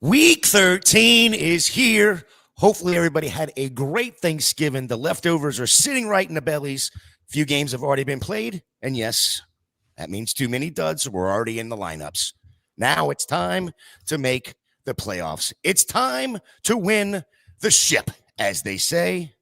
Week 13 is here. Hopefully everybody had a great Thanksgiving. The leftovers are sitting right in the bellies. A few games have already been played. And yes, that means too many duds. We're already in the lineups. Now it's time to make the playoffs. It's time to win the ship, as they say.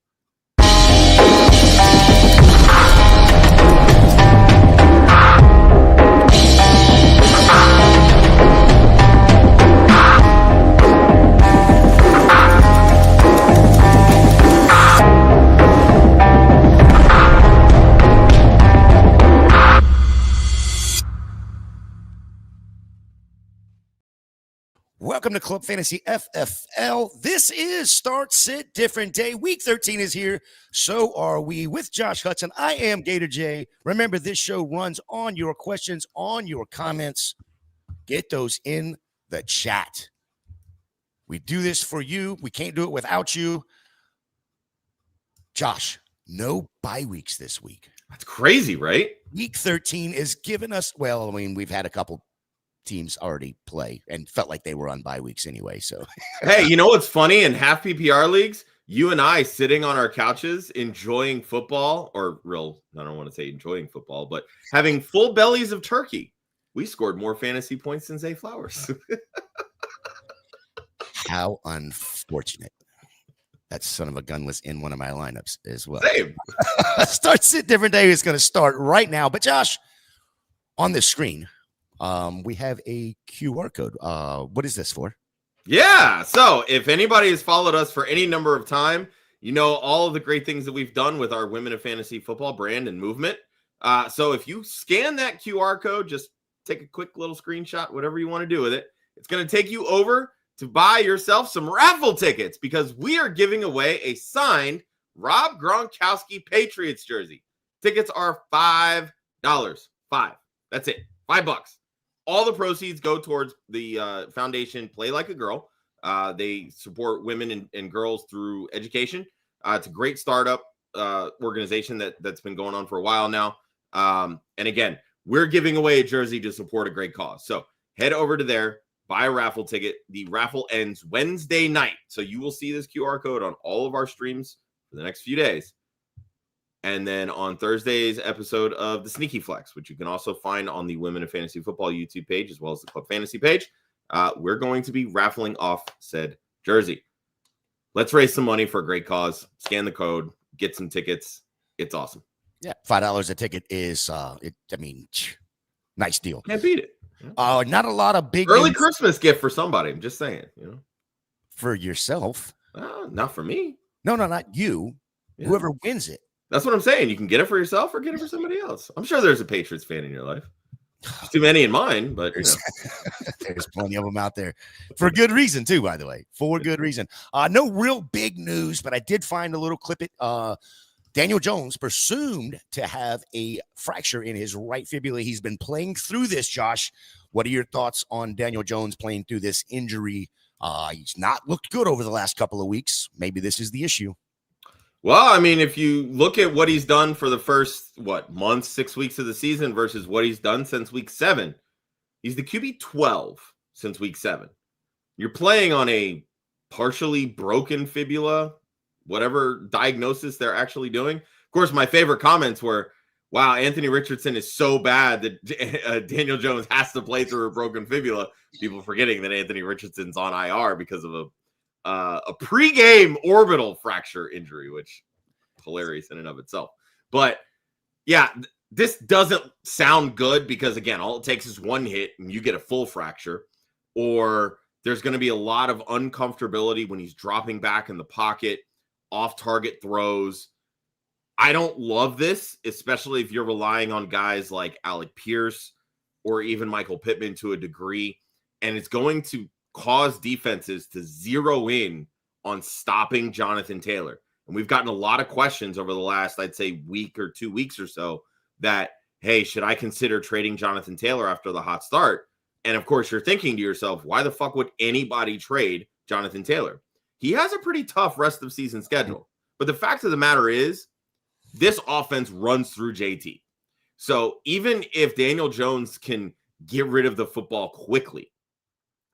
Welcome to Club Fantasy FFL. This is Start, Sit, Different Day. Week 13 is here. So are we with Josh Hudson. I am Gator J. Remember, this show runs on your questions, on your comments. Get those in the chat. We do this for you. We can't do it without you. Josh, no bye weeks this week. That's crazy, right? Week 13 is giving us, well, I mean, we've had a couple teams already play and felt like they were on bye weeks anyway. So, hey, you know what's funny? In half PPR leagues, you and I sitting on our couches enjoying football, or I don't want to say enjoying football, but having full bellies of turkey. We scored more fantasy points than Zay Flowers. How unfortunate. That son of a gun was in one of my lineups as well. Same. Start, Sit, Different Day is going to start right now. But Josh, on the screen, we have a QR code. What is this for? Yeah. So if anybody has followed us for any number of time, you know all of the great things that we've done with our Women of Fantasy Football brand and movement. So if you scan that QR code, just take a quick little screenshot, whatever you want to do with it. It's going to take you over to buy yourself some raffle tickets because we are giving away a signed Rob Gronkowski Patriots jersey. Tickets are $5. $5. That's it. $5. All the proceeds go towards the foundation Play Like a Girl. They support women and girls through education. It's a great startup organization that's been going on for a while now. And again, we're giving away a jersey to support a great cause. So head over to there, buy a raffle ticket. The raffle ends Wednesday night. So you will see this QR code on all of our streams for the next few days. And then on Thursday's episode of the Sneaky Flex, which you can also find on the Women of Fantasy Football YouTube page, as well as the Club Fantasy page, we're going to be raffling off said jersey. Let's raise some money for a great cause. Scan the code, get some tickets. It's awesome. Yeah, $5 a ticket is, nice deal. Can't beat it. Not a lot of big early names Christmas gift for somebody. I'm just saying, for yourself. Not for me. No, not you. Yeah. Whoever wins it. That's what I'm saying. You can get it for yourself or get it for somebody else. I'm sure there's a Patriots fan in your life. There's too many in mine, but there's plenty of them out there for good reason too, by the way, for good reason. No real big news, but I did find a little clip. Daniel Jones presumed to have a fracture in his right fibula. He's been playing through this, Josh. What are your thoughts on Daniel Jones playing through this injury? He's not looked good over the last couple of weeks. Maybe this is the issue. Well, I mean, if you look at what he's done for the first, month, 6 weeks of the season versus what he's done since week 7, he's the QB 12 since week 7. You're playing on a partially broken fibula, whatever diagnosis they're actually doing. Of course, my favorite comments were, wow, Anthony Richardson is so bad that Daniel Jones has to play through a broken fibula. People forgetting that Anthony Richardson's on IR because of a pregame orbital fracture injury, which is hilarious in and of itself. But yeah, this doesn't sound good because, again, all it takes is one hit and you get a full fracture, or there's going to be a lot of uncomfortability when he's dropping back in the pocket, off-target throws. I don't love this, especially if you're relying on guys like Alec Pierce or even Michael Pittman to a degree, and it's going to cause defenses to zero in on stopping Jonathan Taylor. And we've gotten a lot of questions over the last, I'd say, week or 2 weeks or so that, hey, should I consider trading Jonathan Taylor after the hot start? And of course, you're thinking to yourself, why the fuck would anybody trade Jonathan Taylor? He has a pretty tough rest of season schedule. But the fact of the matter is, this offense runs through JT. So even if Daniel Jones can get rid of the football quickly,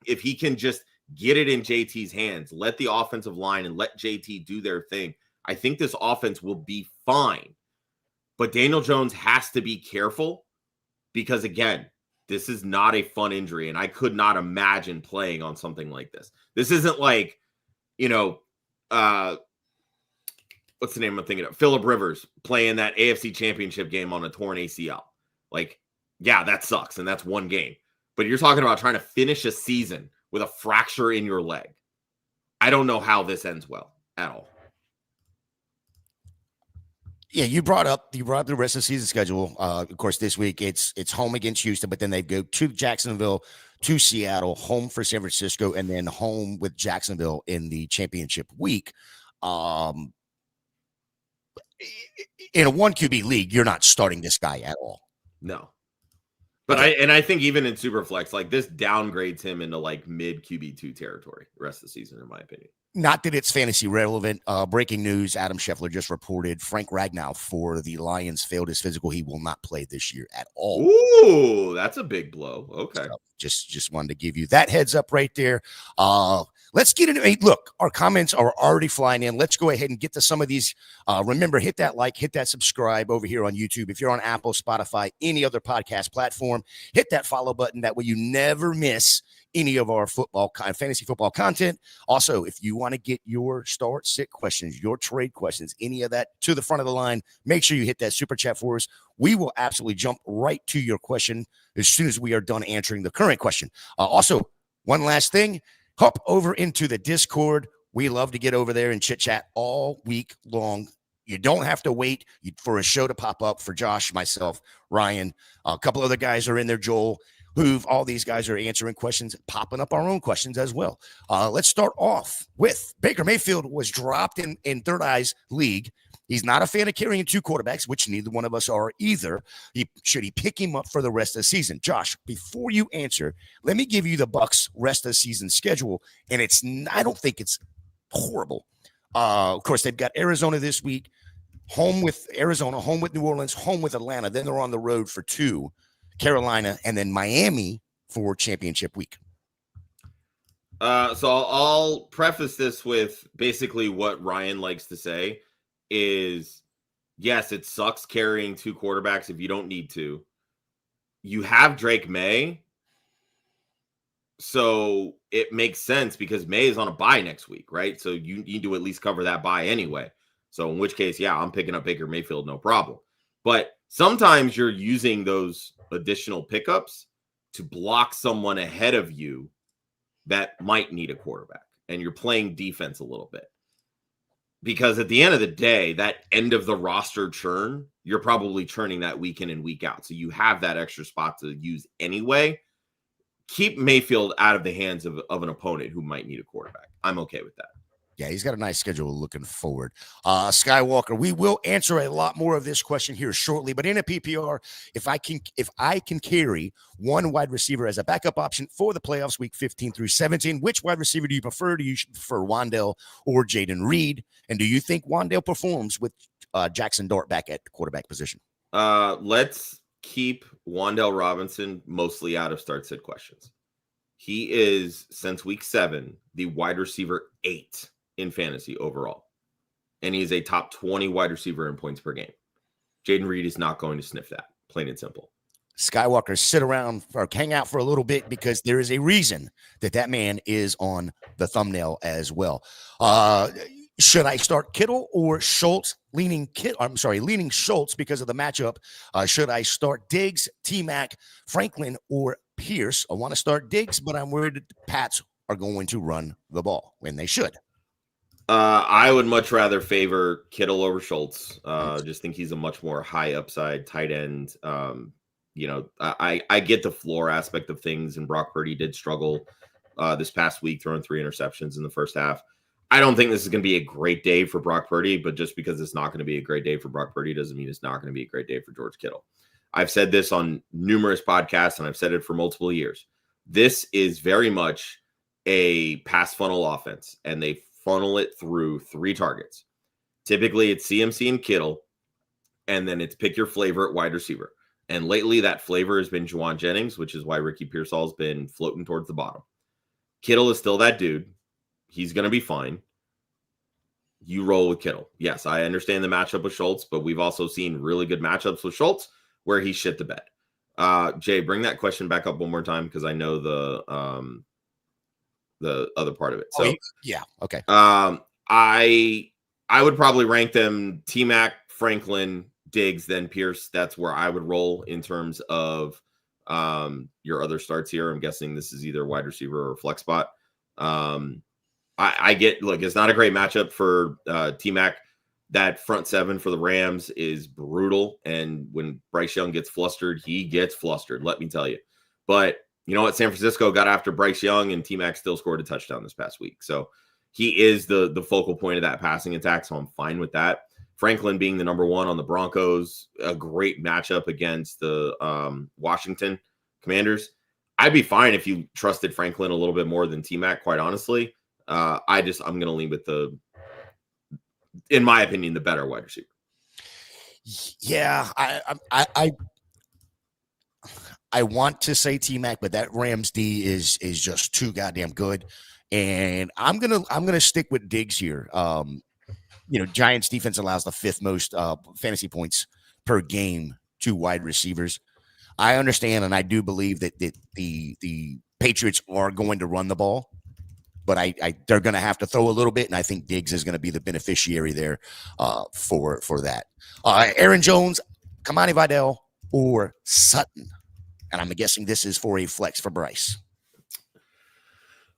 if he can just get it in JT's hands, let the offensive line and let JT do their thing, I think this offense will be fine. But Daniel Jones has to be careful because, again, this is not a fun injury, and I could not imagine playing on something like this. This isn't like, what's the name I'm thinking of? Phillip Rivers playing that AFC Championship game on a torn ACL. Like, yeah, that sucks, and that's one game. But you're talking about trying to finish a season with a fracture in your leg. I don't know how this ends well at all. Yeah, you brought up the rest of the season schedule. Of course, this week it's home against Houston, but then they go to Jacksonville, to Seattle, home for San Francisco, and then home with Jacksonville in the championship week. In a 1 QB league, you're not starting this guy at all. No. But I think even in Superflex, like this downgrades him into like mid QB2 territory the rest of the season, in my opinion. Not that it's fantasy relevant. Breaking news, Adam Scheffler just reported Frank Ragnow for the Lions failed his physical. He will not play this year at all. Ooh, that's a big blow. Okay. So just wanted to give you that heads up right there. Let's get into it. Look, our comments are already flying in. Let's go ahead and get to some of these. Remember, hit that like, hit that subscribe over here on YouTube. If you're on Apple, Spotify, any other podcast platform, hit that follow button. That way you never miss any of our fantasy football content. Also, if you want to get your start, sit questions, your trade questions, any of that to the front of the line, make sure you hit that super chat for us. We will absolutely jump right to your question as soon as we are done answering the current question. Also, one last thing, hop over into the Discord. We love to get over there and chit chat all week long. You don't have to wait for a show to pop up for Josh, myself, Ryan. A couple other guys are in there, Joel. All these guys are answering questions, popping up our own questions as well. Let's start off with Baker Mayfield was dropped in Third Eye's league. He's not a fan of carrying 2 quarterbacks, which neither one of us are either. Should he pick him up for the rest of the season? Josh, before you answer, let me give you the Bucs' rest of the season schedule, and I don't think it's horrible. Of course, they've got Arizona this week, home with Arizona, home with New Orleans, home with Atlanta. Then they're on the road for 2. Carolina, and then Miami for championship week. So I'll preface this with basically what Ryan likes to say is, yes, it sucks carrying 2 quarterbacks if you don't need to. You have Drake May, so it makes sense because May is on a bye next week, right? So you need to at least cover that bye anyway. So in which case, yeah, I'm picking up Baker Mayfield, no problem. But sometimes you're using those additional pickups to block someone ahead of you that might need a quarterback, and you're playing defense a little bit, because at the end of the day, that end of the roster churn, you're probably churning that week in and week out. So you have that extra spot to use anyway. Keep Mayfield out of the hands of an opponent who might need a quarterback. I'm okay with that. Yeah, he's got a nice schedule looking forward. Skywalker, we will answer a lot more of this question here shortly, but in a PPR, if I can carry 1 wide receiver as a backup option for the playoffs week 15 through 17, which wide receiver do you prefer? Do you prefer Wan'Dale or Jaden Reed? And do you think Wan'Dale performs with Jackson Dart back at the quarterback position? Let's keep Wan'Dale Robinson mostly out of start-sit questions. He is, since week 7, the wide receiver 8 in fantasy overall. And he is a top 20 wide receiver in points per game. Jaden Reed is not going to sniff that, plain and simple. Skywalker, sit around or hang out for a little bit because there is a reason that man is on the thumbnail as well. Should I start Kittle or Schultz? Leaning Schultz because of the matchup. Should I start Diggs, T-Mac, Franklin, or Pierce? I want to start Diggs, but I'm worried that the Pats are going to run the ball when they should. I would much rather favor Kittle over Schultz. Just think he's a much more high upside tight end. I get the floor aspect of things, and Brock Purdy did struggle this past week, throwing 3 interceptions in the first half. I don't think this is going to be a great day for Brock Purdy, but just because it's not going to be a great day for Brock Purdy doesn't mean it's not going to be a great day for George Kittle. I've said this on numerous podcasts, and I've said it for multiple years. This is very much a pass funnel offense, and they funnel it through 3 targets. Typically, it's CMC and Kittle, and then it's pick your flavor at wide receiver. And lately, that flavor has been Juwan Jennings, which is why Ricky Pearsall's been floating towards the bottom. Kittle is still that dude. He's going to be fine. You roll with Kittle. Yes, I understand the matchup with Schultz, but we've also seen really good matchups with Schultz where he shit the bed. Jay, bring that question back up one more time because I know the other part of it. So yeah, okay. I would probably rank them T-Mac, Franklin, Diggs, then Pierce. That's where I would roll in terms of your other starts here. I'm guessing this is either wide receiver or flex spot. I get, look, it's not a great matchup for T-Mac. That front seven for the Rams is brutal. And when Bryce Young gets flustered, he gets flustered, let me tell you. But you know what? San Francisco got after Bryce Young, and T-Mac still scored a touchdown this past week. So he is the focal point of that passing attack, so I'm fine with that. Franklin being the number one on the Broncos, a great matchup against the Washington Commanders. I'd be fine if you trusted Franklin a little bit more than T-Mac, quite honestly. I'm going to lean with in my opinion, the better wide receiver. Yeah, I want to say T-Mac, but that Rams D is just too goddamn good. And I'm gonna stick with Diggs here. Giants defense allows the 5th most fantasy points per game to wide receivers. I understand, and I do believe that the Patriots are going to run the ball, but they're going to have to throw a little bit, and I think Diggs is going to be the beneficiary there for that. Aaron Jones, Kamani Vidal, or Sutton, and I'm guessing this is for a flex for Bryce.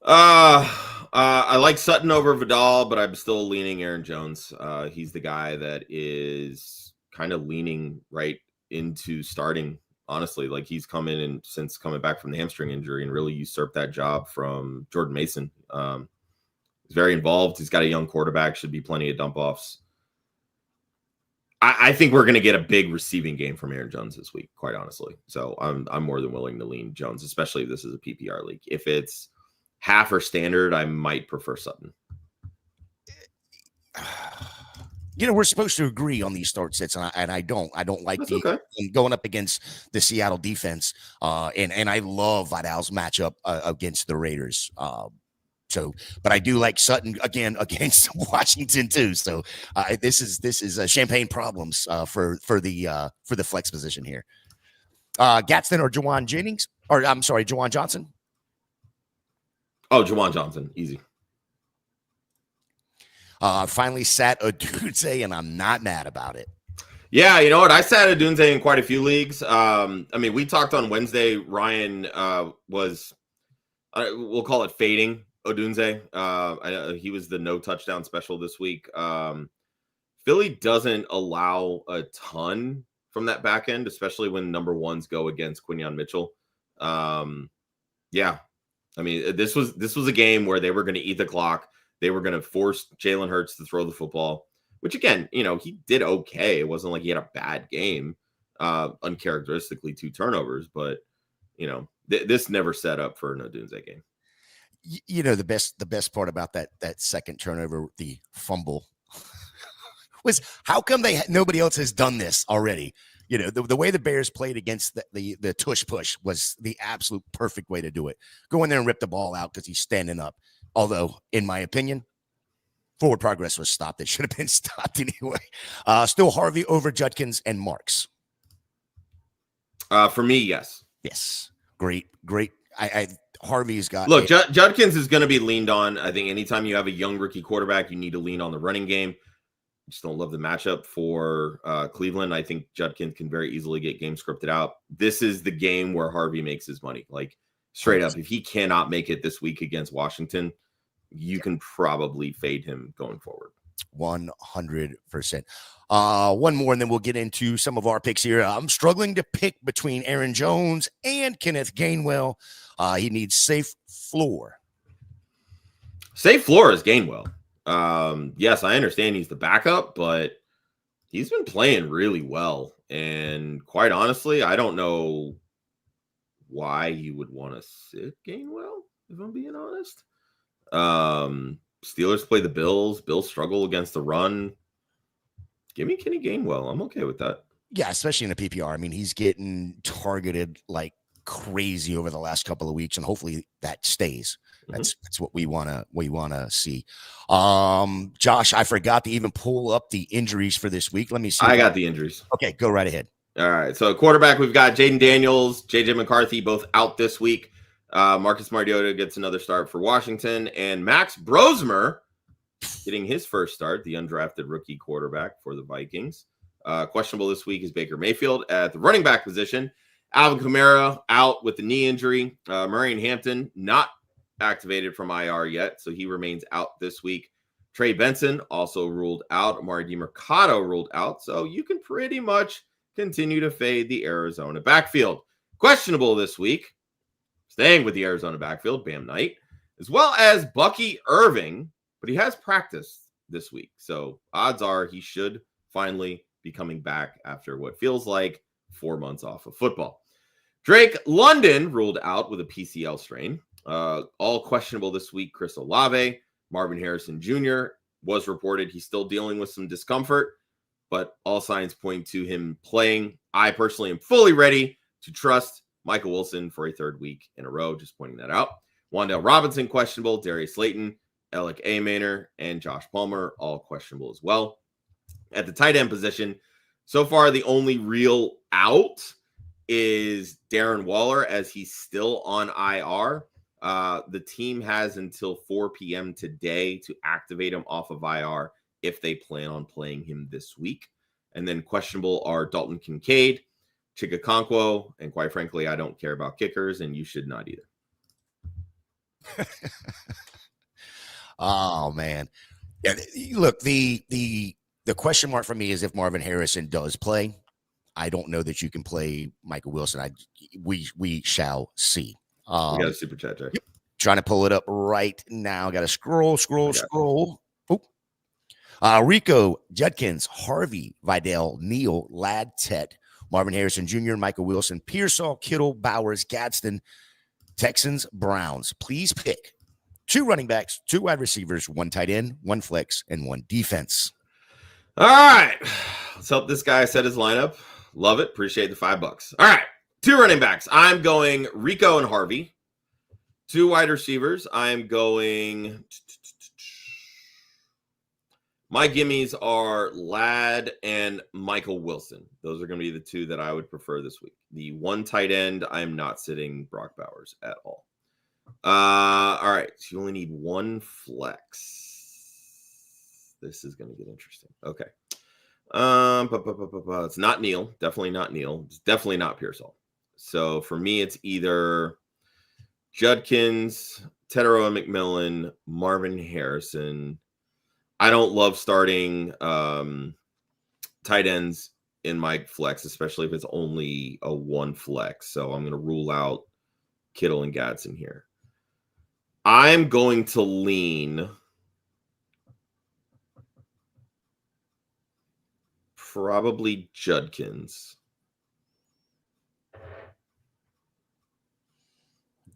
I like Sutton over Vidal, but I'm still leaning Aaron Jones. He's the guy that is kind of leaning right into starting. Honestly, like he's come in and since coming back from the hamstring injury and really usurped that job from Jordan Mason. He's very involved. He's got a young quarterback, should be plenty of dump offs. I think we're going to get a big receiving game from Aaron Jones this week, quite honestly. So I'm more than willing to lean Jones, especially if this is a PPR league. If it's half or standard, I might prefer Sutton. We're supposed to agree on these start sets, and I don't like going up against the Seattle defense. And I love Vidal's matchup against the Raiders. But I do like Sutton again against Washington too. So this is champagne problems for the flex position here. Gadsden or Juwan Jennings, or I'm sorry, Juwan Johnson. Oh, Juwan Johnson, easy. Finally sat Odunze, and I'm not mad about it. Yeah, you know what? I sat Odunze in quite a few leagues. We talked on Wednesday. Ryan was, we'll call it fading Odunze. He was the no touchdown special this week. Philly doesn't allow a ton from that back end, especially when number ones go against Quinyon Mitchell. Yeah, this was a game where they were going to eat the clock. They were going to force Jalen Hurts to throw the football, which again, he did okay. It wasn't like he had a bad game, uncharacteristically 2 turnovers, but this never set up for an Odunze game. The best part about that second turnover, the fumble, was how come nobody else has done this already? The way the Bears played against the tush push was the absolute perfect way to do it. Go in there and rip the ball out because he's standing up. Although, in my opinion, forward progress was stopped. It should have been stopped anyway. Still Harvey over Judkins and Marks. For me, yes. Yes. Great. Harvey's got. Look, Judkins is going to be leaned on. I think anytime you have a young rookie quarterback, you need to lean on the running game. I just don't love the matchup for Cleveland. I think Judkins can very easily get game scripted out. This is the game where Harvey makes his money. Like, straight up, if he cannot make it this week against Washington, you can probably fade him going forward. 100%. One more, and then we'll get into some of our picks here. I'm struggling to pick between Aaron Jones and Kenneth Gainwell. He needs safe floor. Safe floor is Gainwell. Yes, I understand he's the backup, but he's been playing really well. And quite honestly, I don't know why you would want to sit Gainwell, if I'm being honest. Steelers play the Bills. Bills struggle against the run. Give me Kenny Gainwell. I'm okay with that. Yeah, especially in a PPR. He's getting targeted like crazy over the last couple of weeks, and hopefully that stays. That's what we wanna see. Josh, I forgot to even pull up the injuries for this week. Let me see. I got the injuries. Okay, go right ahead. All right. So quarterback, we've got Jaden Daniels, JJ McCarthy, both out this week. Marcus Mariota gets another start for Washington, and Max Brosmer getting his first start, the undrafted rookie quarterback for the Vikings. Questionable this week is Baker Mayfield at the running back position. Alvin Kamara out with the knee injury. Marion Hampton not activated from IR yet, so he remains out this week. Trey Benson also ruled out. Amari DiMercado ruled out, so you can pretty much continue to fade the Arizona backfield. Questionable this week, staying with the Arizona backfield, Bam Knight, as well as Bucky Irving, but he has practiced this week, so odds are he should finally be coming back after what feels like 4 months off of football. Drake London ruled out with a PCL strain. All questionable this week, Chris Olave. Marvin Harrison Jr. was reported he's still dealing with some discomfort, but all signs point to him playing. I personally am fully ready to trust Michael Wilson for a third week in a row, just pointing that out. Wan'Dale Robinson questionable, Darius Slayton, Alec Amaner, and Josh Palmer all questionable as well. At the tight end position, so far the only real out is Darren Waller, as he's still on IR. The team has until 4 p.m. today to activate him off of IR if they plan on playing him this week. And then questionable are Dalton Kincaid, Chika Okonkwo, and quite frankly, I don't care about kickers, and you should not either. Oh man, yeah, look, the question mark for me is if Marvin Harrison does play. I don't know that you can play Michael Wilson. We shall see. We got a super chat, Jay. Yep. Trying to pull it up right now. Got to scroll. Rico, Judkins, Harvey, Vidal, Neal, Ladd, Tet, Marvin Harrison Jr., Michael Wilson, Pearsall, Kittle, Bowers, Gadsden, Texans, Browns. Please pick 2 running backs, 2 wide receivers, 1 tight end, 1 flex, and 1 defense. All right. Let's help this guy set his lineup. Love it. Appreciate the $5. All right. 2 running backs. I'm going Rico and Harvey. 2 wide receivers. I'm going. My gimmies are Ladd and Michael Wilson. Those are going to be the 2 that I would prefer this week. The 1 tight end, I'm not sitting Brock Bowers at all. All right. So you only need 1 flex. This is going to get interesting. Okay. It's not Neal. Definitely not Neal. It's definitely not Pearsall. So for me, it's either Judkins, Teteroa McMillan, Marvin Harrison. I don't love starting tight ends in my flex, especially if it's only a 1 flex. So I'm going to rule out Kittle and Gadsden here. I'm going to lean probably Judkins.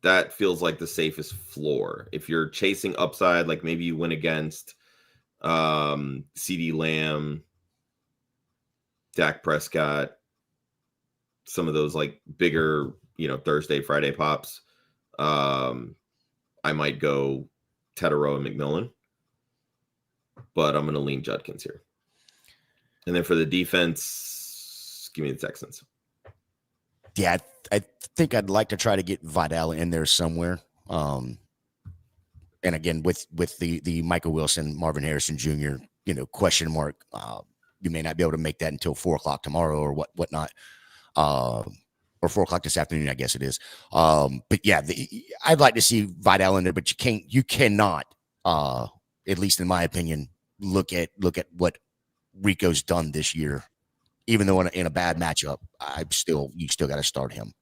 That feels like the safest floor. If you're chasing upside, like maybe you went against CeeDee Lamb, Dak Prescott, some of those like bigger, Thursday, Friday pops. I might go Teteroa and McMillan, but I'm going to lean Judkins here. And then for the defense, give me the Texans. Yeah, I think I'd like to try to get Vidal in there somewhere. And again, with the Michael Wilson, Marvin Harrison Jr., question mark. You may not be able to make that until 4:00 tomorrow or whatnot. Or 4:00 this afternoon, I guess it is. But yeah, I'd like to see Vidal in there, but you cannot, at least in my opinion, look at what Rico's done this year. Even though in a bad matchup, you still got to start him.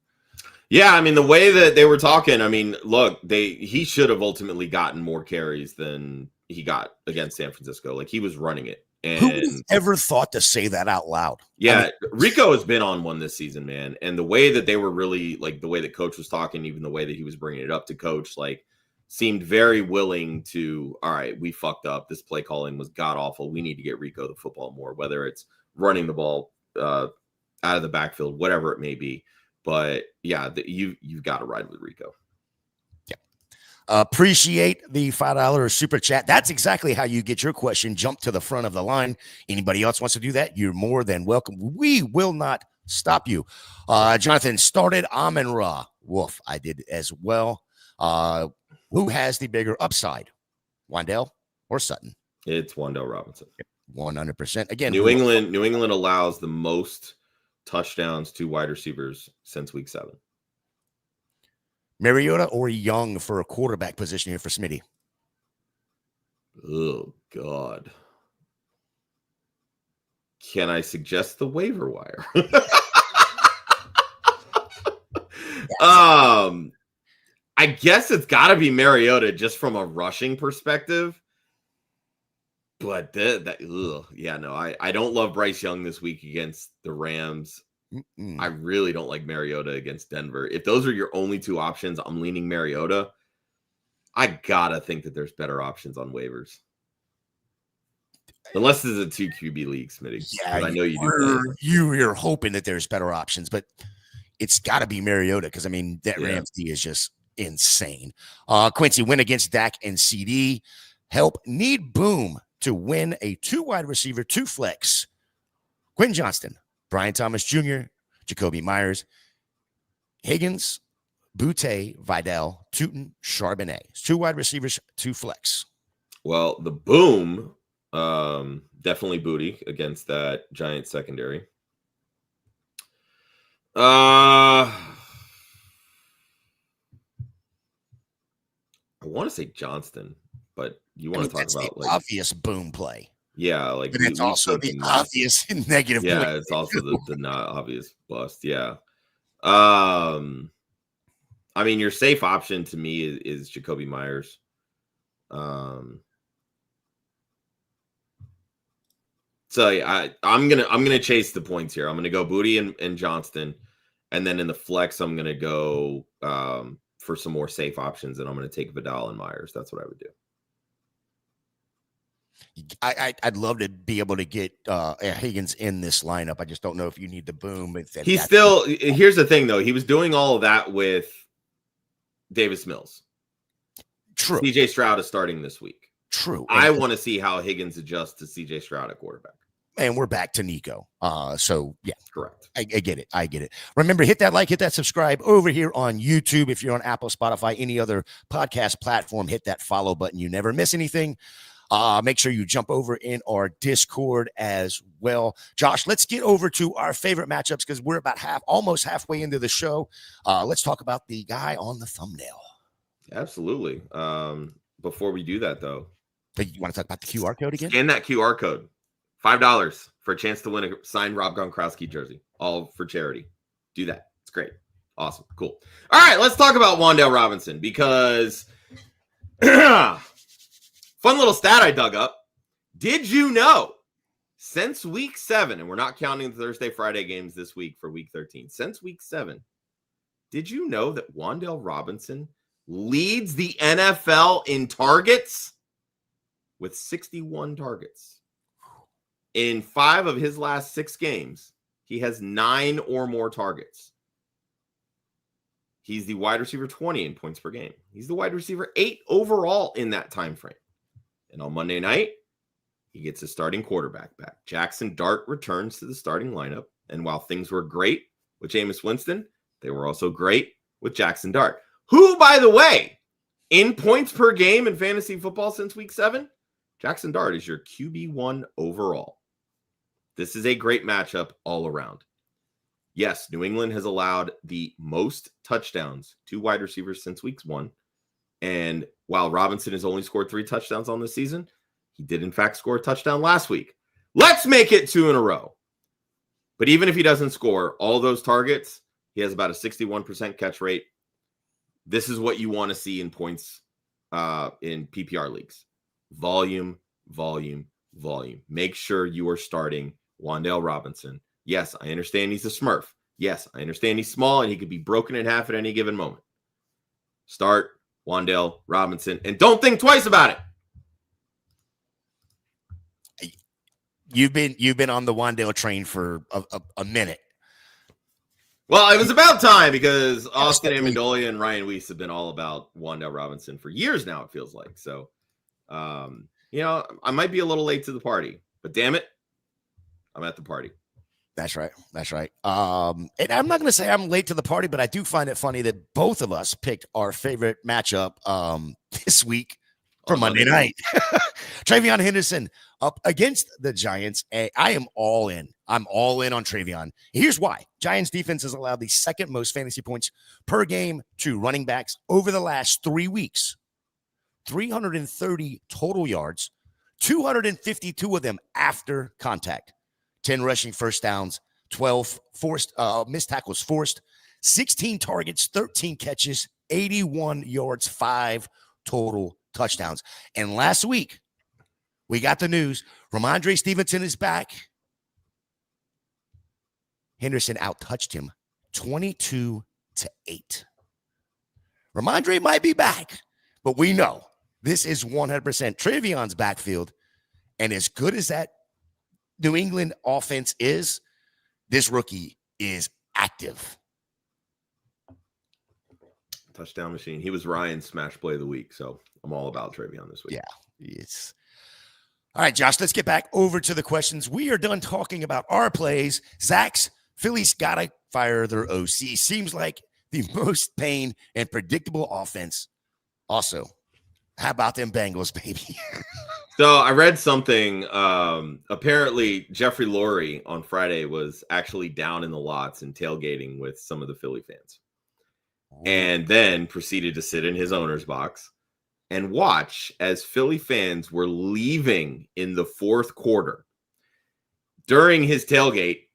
Yeah, I mean, the way that they were talking, I mean, look, he should have ultimately gotten more carries than he got against San Francisco. Like, he was running it. And who would have ever thought to say that out loud? Yeah, Rico has been on one this season, man. And the way that they were really, like, the way that coach was talking, even the way that he was bringing it up to coach, like, seemed very willing to, all right, we fucked up. This play calling was god awful. We need to get Rico the football more, whether it's running the ball out of the backfield, whatever it may be. But yeah, you've got to ride with Rico. Appreciate the $5 super chat. That's exactly how you get your question jump to the front of the line. Anybody else wants to do that, you're more than welcome. We will not stop you. Jonathan started Amon-Ra. Woof, I did as well. Who has the bigger upside, Wandell or Sutton? It's Wan'Dale Robinson. 100%. Again, New England allows the most touchdowns to wide receivers since week 7. Mariota or Young for a quarterback position here for Smitty? Oh, God. Can I suggest the waiver wire? I guess it's got to be Mariota just from a rushing perspective. But I don't love Bryce Young this week against the Rams. I really don't like Mariota against Denver. If those are your only two options, I'm leaning Mariota. I gotta think that there's better options on waivers. Unless this is a 2 QB league, Smitty. Yeah, I know you do. You're hoping that there's better options, but it's got to be Mariota because, I mean, that Rams D is just insane. Quincy, win against Dak and CD. Help need Boom to win a 2 wide receiver, 2 flex. Quinn Johnston, Brian Thomas Jr., Jacoby Myers, Higgins, Boutte, Vidal, Tootin, Charbonnet. 2 wide receivers, 2 flex. Well, the Boom, definitely Booty against that Giant secondary. I want to say Johnston, but you want to talk about the obvious Boom play. Yeah, like but it's also the obvious negative. Yeah, play. It's also the not obvious bust. Yeah. I mean, your safe option to me is Jacoby Myers. So yeah, I'm gonna chase the points here. I'm gonna go Booty and Johnston, and then in the flex, I'm gonna go for some more safe options, and I'm gonna take Vidal and Myers. That's what I would do. I'd love to be able to get Higgins in this lineup. I just don't know if you need the Boom. He's still. Here's the thing, though. He was doing all of that with Davis Mills. True. CJ Stroud is starting this week. True. I want to see how Higgins adjusts to CJ Stroud at quarterback. And we're back to Nico. So yeah, correct. I get it. I get it. Remember, hit that like, hit that subscribe over here on YouTube. If you're on Apple, Spotify, any other podcast platform, hit that follow button. You never miss anything. Make sure you jump over in our Discord as well. Josh, let's get over to our favorite matchups because we're about almost halfway into the show. Let's talk about the guy on the thumbnail. Absolutely. Before we do that, though, you want to talk about the QR code again? Scan that QR code. $5 for a chance to win a signed Rob Gronkowski jersey, all for charity. Do that. It's great. Awesome. Cool. All right, let's talk about Wan'Dale Robinson because fun little stat I dug up. Did you know since week 7, and we're not counting the Thursday, Friday games this week for week 13, since week 7, did you know that Wan'Dale Robinson leads the NFL in targets with 61 targets? In 5 of his last 6 games, he has 9 or more targets. He's the wide receiver 20 in points per game. He's the wide receiver 8 overall in that time frame. And on Monday night, he gets his starting quarterback back. Jackson Dart returns to the starting lineup. And while things were great with Jameis Winston, they were also great with Jackson Dart, who, by the way, in points per game in fantasy football since week 7, Jackson Dart is your QB1 overall. This is a great matchup all around. Yes, New England has allowed the most touchdowns to wide receivers since week 1. And while Robinson has only scored 3 touchdowns on this season, he did in fact score a touchdown last week. Let's make it 2 in a row. But even if he doesn't score all those targets, he has about a 61% catch rate. This is what you want to see in points in PPR leagues. Volume, volume, volume. Make sure you are starting Wan'Dale Robinson. Yes, I understand he's a Smurf. Yes, I understand he's small and he could be broken in half at any given moment. Start Wan'Dale Robinson and don't think twice about it. You've been on the Wan'Dale train for a minute. Well, it was about time because Austin Amendola and Ryan Weiss have been all about Wan'Dale Robinson for years now, it feels like. So, I might be a little late to the party, but damn it, I'm at the party. That's right. And I'm not going to say I'm late to the party, but I do find it funny that both of us picked our favorite matchup this week for Monday night. TreVeyon Henderson up against the Giants. I am all in. I'm all in on TreVeyon. Here's why. Giants defense has allowed the second most fantasy points per game to running backs over the last 3 weeks. 330 total yards, 252 of them after contact. 10 rushing first downs, 12 forced missed tackles forced, 16 targets, 13 catches, 81 yards, 5 total touchdowns. And last week, we got the news. Ramondre Stevenson is back. Henderson outtouched him 22-8. Ramondre might be back, but we know this is 100% TreVeyon's backfield. And as good as that New England offense is, this rookie is active. Touchdown machine. He was Ryan's smash play of the week, so I'm all about TreVeyon this week. Yeah, it's all right, Josh. Let's get back over to the questions. We are done talking about our plays. Zach's Philly's gotta fire their OC. Seems like the most pain and predictable offense. Also, how about them Bengals, baby? So I read something. Apparently, Jeffrey Lurie on Friday was actually down in the lots and tailgating with some of the Philly fans, and then proceeded to sit in his owner's box and watch as Philly fans were leaving in the fourth quarter. During his tailgate,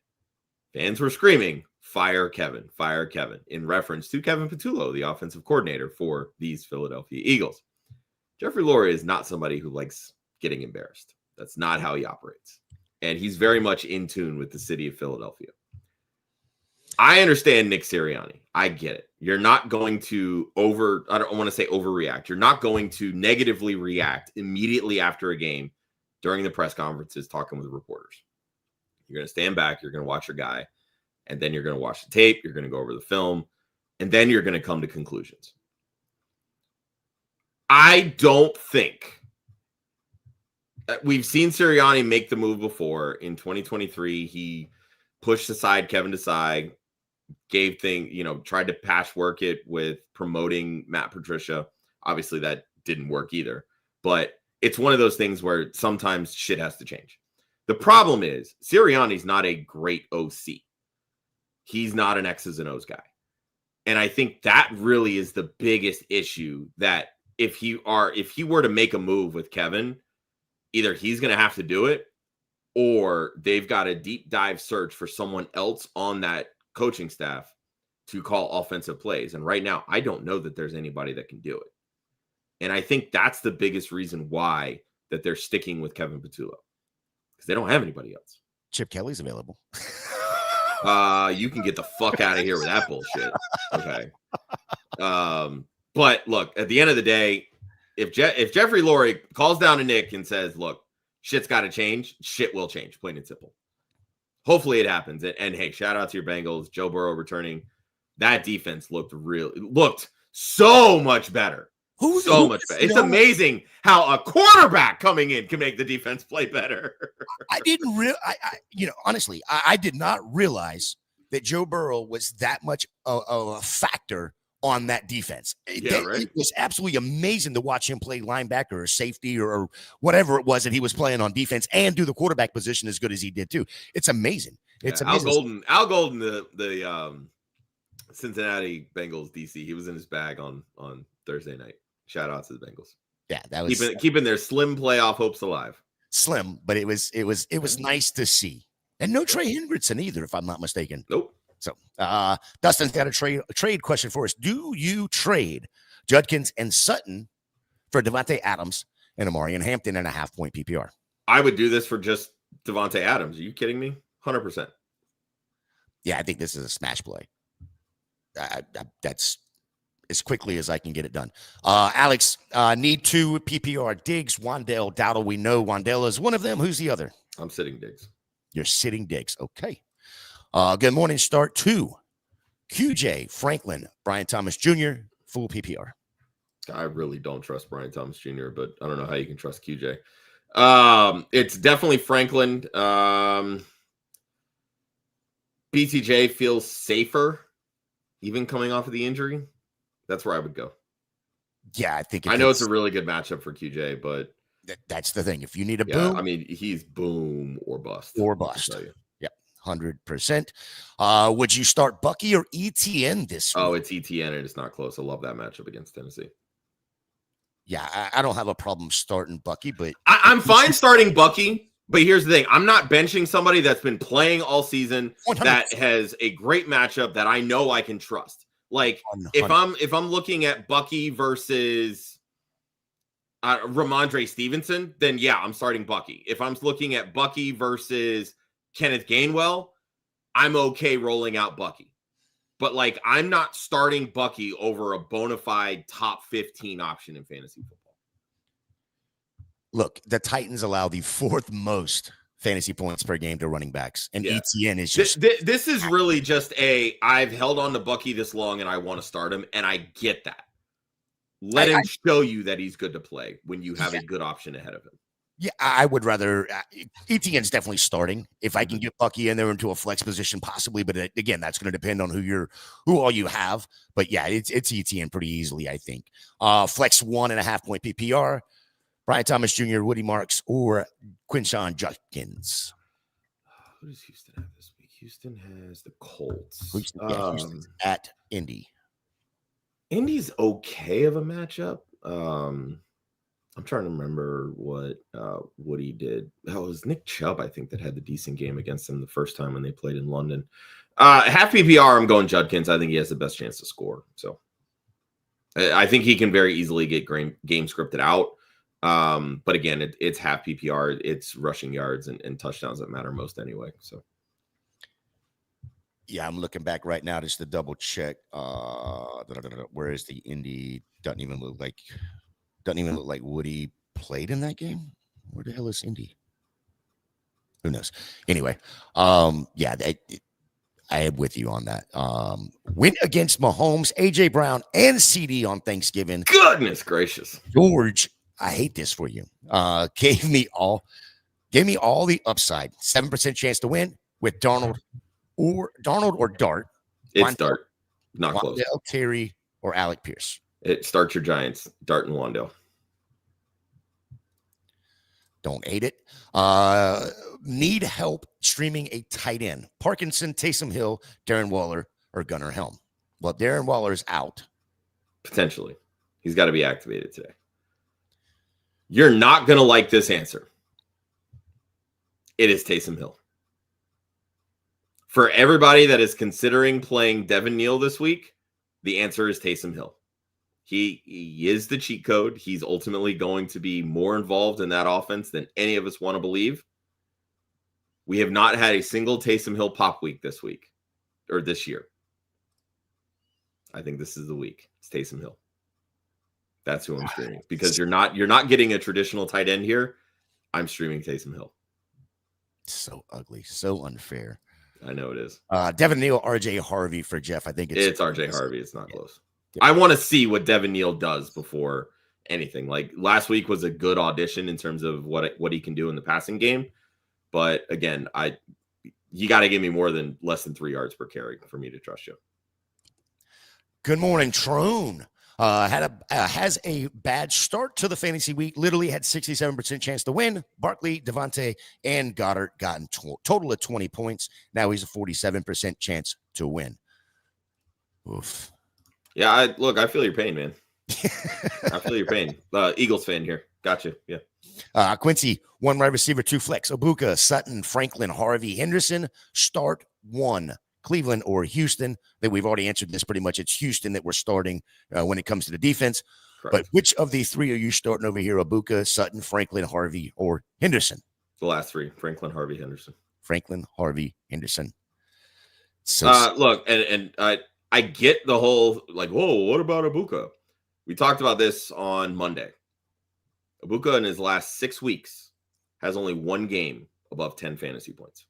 fans were screaming, "Fire Kevin, fire Kevin," in reference to Kevin Patullo, the offensive coordinator for these Philadelphia Eagles. Jeffrey Lurie is not somebody who likes getting embarrassed. That's not how he operates. And he's very much in tune with the city of Philadelphia. I understand Nick Sirianni. I get it. You're not going to I don't want to say overreact. You're not going to negatively react immediately after a game during the press conferences talking with reporters. You're going to stand back. You're going to watch your guy. And then you're going to watch the tape. You're going to go over the film. And then you're going to come to conclusions. I don't think we've seen Sirianni make the move before. In 2023, he pushed aside Kevin Desai, tried to patchwork it with promoting Matt Patricia. Obviously, that didn't work either. But it's one of those things where sometimes shit has to change. The problem is Sirianni's not a great OC. He's not an X's and O's guy. And I think that really is the biggest issue, that if he were to make a move with Kevin, either he's going to have to do it or they've got a deep dive search for someone else on that coaching staff to call offensive plays. And right now, I don't know that there's anybody that can do it. And I think that's the biggest reason why that they're sticking with Kevin Patullo, because they don't have anybody else. Chip Kelly's available. You can get the fuck out of here with that bullshit. Okay. But look, at the end of the day, if Jeffrey Lurie calls down to Nick and says, look, shit's got to change, shit will change, plain and simple. Hopefully it happens. And hey, shout out to your Bengals, Joe Burrow returning. That defense looked so much better. Much better. It's amazing how a quarterback coming in can make the defense play better. Honestly, I did not realize that Joe Burrow was that much of a factor on that defense. It was absolutely amazing to watch him play linebacker or safety or whatever it was that he was playing on defense and do the quarterback position as good as he did too. It's amazing. It's amazing. Al Golden, the Cincinnati Bengals DC, he was in his bag on Thursday night. Shout out to the Bengals. Yeah, that was keeping their slim playoff hopes alive. Slim, but it was nice to see. And no Trey Hendrickson either, if I'm not mistaken. Nope. So Dustin's got a trade question for us. Do you trade Judkins and Sutton for Devontae Adams and Amari and Hampton in a half-point PPR? I would do this for just Devontae Adams. Are you kidding me? 100%. Yeah, I think this is a smash play. That's as quickly as I can get it done. Alex, need 2 PPR. Diggs, Wan'Dale, Dowdle. We know Wan'Dale is one of them. Who's the other? I'm sitting Diggs. You're sitting Diggs. Okay. Good morning. Start 2 QJ, Franklin, Brian Thomas Jr., full PPR. I really don't trust Brian Thomas Jr., but I don't know how you can trust QJ. It's definitely Franklin. BTJ feels safer, even coming off of the injury. That's where I would go. Yeah, I think I know it's a really good matchup for QJ, but that's the thing. If you need a boom, I mean, he's boom or bust. Or bust. Yeah, 100%. Would you start Bucky or ETN this week? Oh, it's ETN, and it's not close. I love that matchup against Tennessee. Yeah, I don't have a problem starting Bucky, but I'm fine starting Bucky. But here's the thing: I'm not benching somebody that's been playing all season 100%. That has a great matchup that I know I can trust. Like 100%. if I'm looking at Bucky versus Ramondre Stevenson, then yeah, I'm starting Bucky. If I'm looking at Bucky versus Kenneth Gainwell, I'm okay rolling out Bucky. But like, I'm not starting Bucky over a bona fide top 15 option in fantasy football. Look, the Titans allow the 4th most fantasy points per game to running backs, and ETN is just. This is really just I've held on to Bucky this long, and I want to start him, and I get that. Let him show you that he's good to play when you have a good option ahead of him. Yeah, I would rather ETN's definitely starting. If I can get Bucky in there into a flex position, possibly, but again, that's going to depend on who all you have. But yeah, it's ETN pretty easily, I think. Flex 1.5 point PPR. Brian Thomas Jr., Woody Marks, or Quinshon Judkins. Who does Houston have this week? Houston has the Colts. Houston's at Indy. Indy's okay of a matchup. I'm trying to remember what Woody did. It was Nick Chubb, I think, that had the decent game against them the first time when they played in London. Half PPR, I'm going Judkins. I think he has the best chance to score. So I think he can very easily get game scripted out. But again, it's half PPR. It's rushing yards and touchdowns that matter most anyway. So yeah, I'm looking back right now just to double check. Where is the Indy? Doesn't even look like Woody played in that game. Where the hell is Indy? Who knows? Anyway, yeah, I am with you on that. Went against Mahomes, AJ Brown, and CD on Thanksgiving. Goodness gracious, George, I hate this for you. Gave me all the upside. 7% chance to win with Darnold or Dart. It's Dart, not close. Terry or Alec Pierce. It starts your Giants, Dart and Wandale. Don't hate it. Need help streaming a tight end. Parkinson, Taysom Hill, Darren Waller, or Gunnar Helm. Well, Darren Waller is out. Potentially. He's got to be activated today. You're not going to like this answer. It is Taysom Hill. For everybody that is considering playing Devin Neal this week, the answer is Taysom Hill. He is the cheat code. He's ultimately going to be more involved in that offense than any of us want to believe. We have not had a single Taysom Hill pop week this week or this year. I think this is the week. It's Taysom Hill. That's who I'm streaming because you're not getting a traditional tight end here. I'm streaming Taysom Hill. So ugly, so unfair. I know it is. Devin Neal, RJ Harvey for Jeff. I think it's RJ Harvey. It's not close. I want to see what Devin Neal does before anything. Like last week was a good audition in terms of what he can do in the passing game. But again, you got to give me less than 3 yards per carry for me to trust you. Good morning, Trone. Has a bad start to the fantasy week. Literally had 67% chance to win. Barkley, Devontae, and Goddard gotten total of 20 points. Now he's a 47% chance to win. Oof. Yeah, I feel your pain, man. I feel your pain. Eagles fan here. Gotcha. Yeah. Quincy, 1 wide receiver, 2 flex. Ibuka, Sutton, Franklin, Harvey, Henderson. Start 1. Cleveland or Houston. That we've already answered this pretty much. It's Houston that we're starting when it comes to the defense. Correct. But which of the 3 are you starting over here? Ibuka, Sutton, Franklin, Harvey, or Henderson? The last 3: Franklin, Harvey, Henderson. Franklin, Harvey, Henderson. So look, and I get the whole like, whoa, what about Ibuka? We talked about this on Monday. Ibuka in his last 6 weeks has only 1 game above 10 fantasy points.